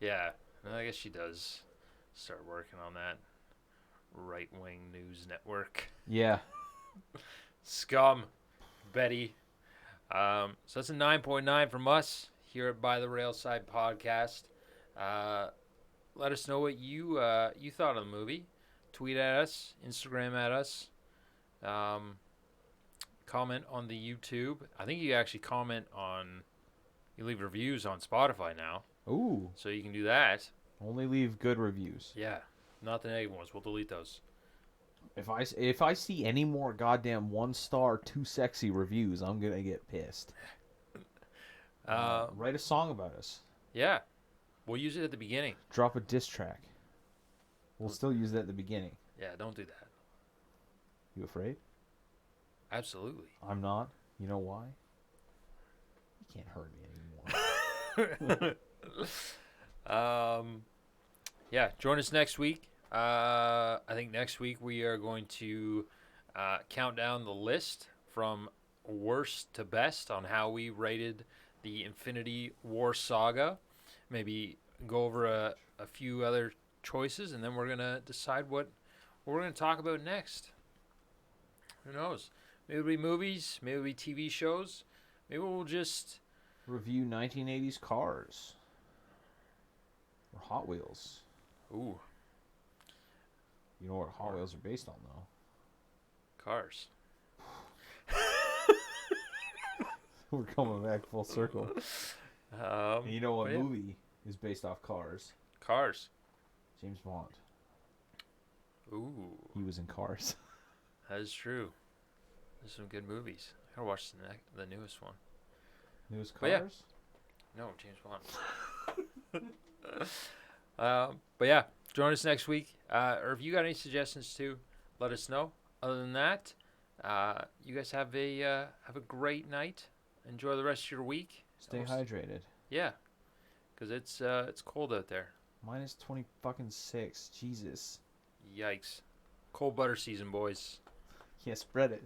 Yeah. Well, I guess she does start working on that right-wing news network. Yeah. Scum. Betty. So that's a 9.9 from us here at By the Railside Podcast. Let us know what you thought of the movie. Tweet at us, Instagram at us, comment on the YouTube. I think you actually you leave reviews on Spotify now. Ooh. So you can do that. Only leave good reviews. Yeah, not the negative ones. We'll delete those. If I see any more goddamn 1-star too sexy reviews, I'm gonna get pissed. Write a song about us. Yeah, we'll use it at the beginning. Drop a diss track. We'll still use it at the beginning. Yeah, don't do that. You afraid? Absolutely. I'm not. You know why? You can't hurt me anymore. Yeah, join us next week. I think next week we are going to count down the list from worst to best on how we rated the Infinity War saga. Maybe go over a few other choices, and then we're going to decide what we're going to talk about next. Who knows? Maybe it'll be movies, maybe it'll be TV shows. Maybe we'll just review 1980s cars. Or Hot Wheels. Ooh. You know what Hot Wheels are based on, though? Cars. We're coming back full circle. And you know what movie is based off Cars? Cars. James Bond. Ooh. He was in Cars. That is true. There's some good movies. I gotta watch the newest one. Newest Cars? No, James Bond. But yeah, join us next week. Or if you got any suggestions too, let us know. Other than that, you guys have a great night. Enjoy the rest of your week. Stay hydrated. Yeah, because it's cold out there. Minus 20 fucking 6. Jesus. Yikes. Cold butter season, boys. Can't spread it.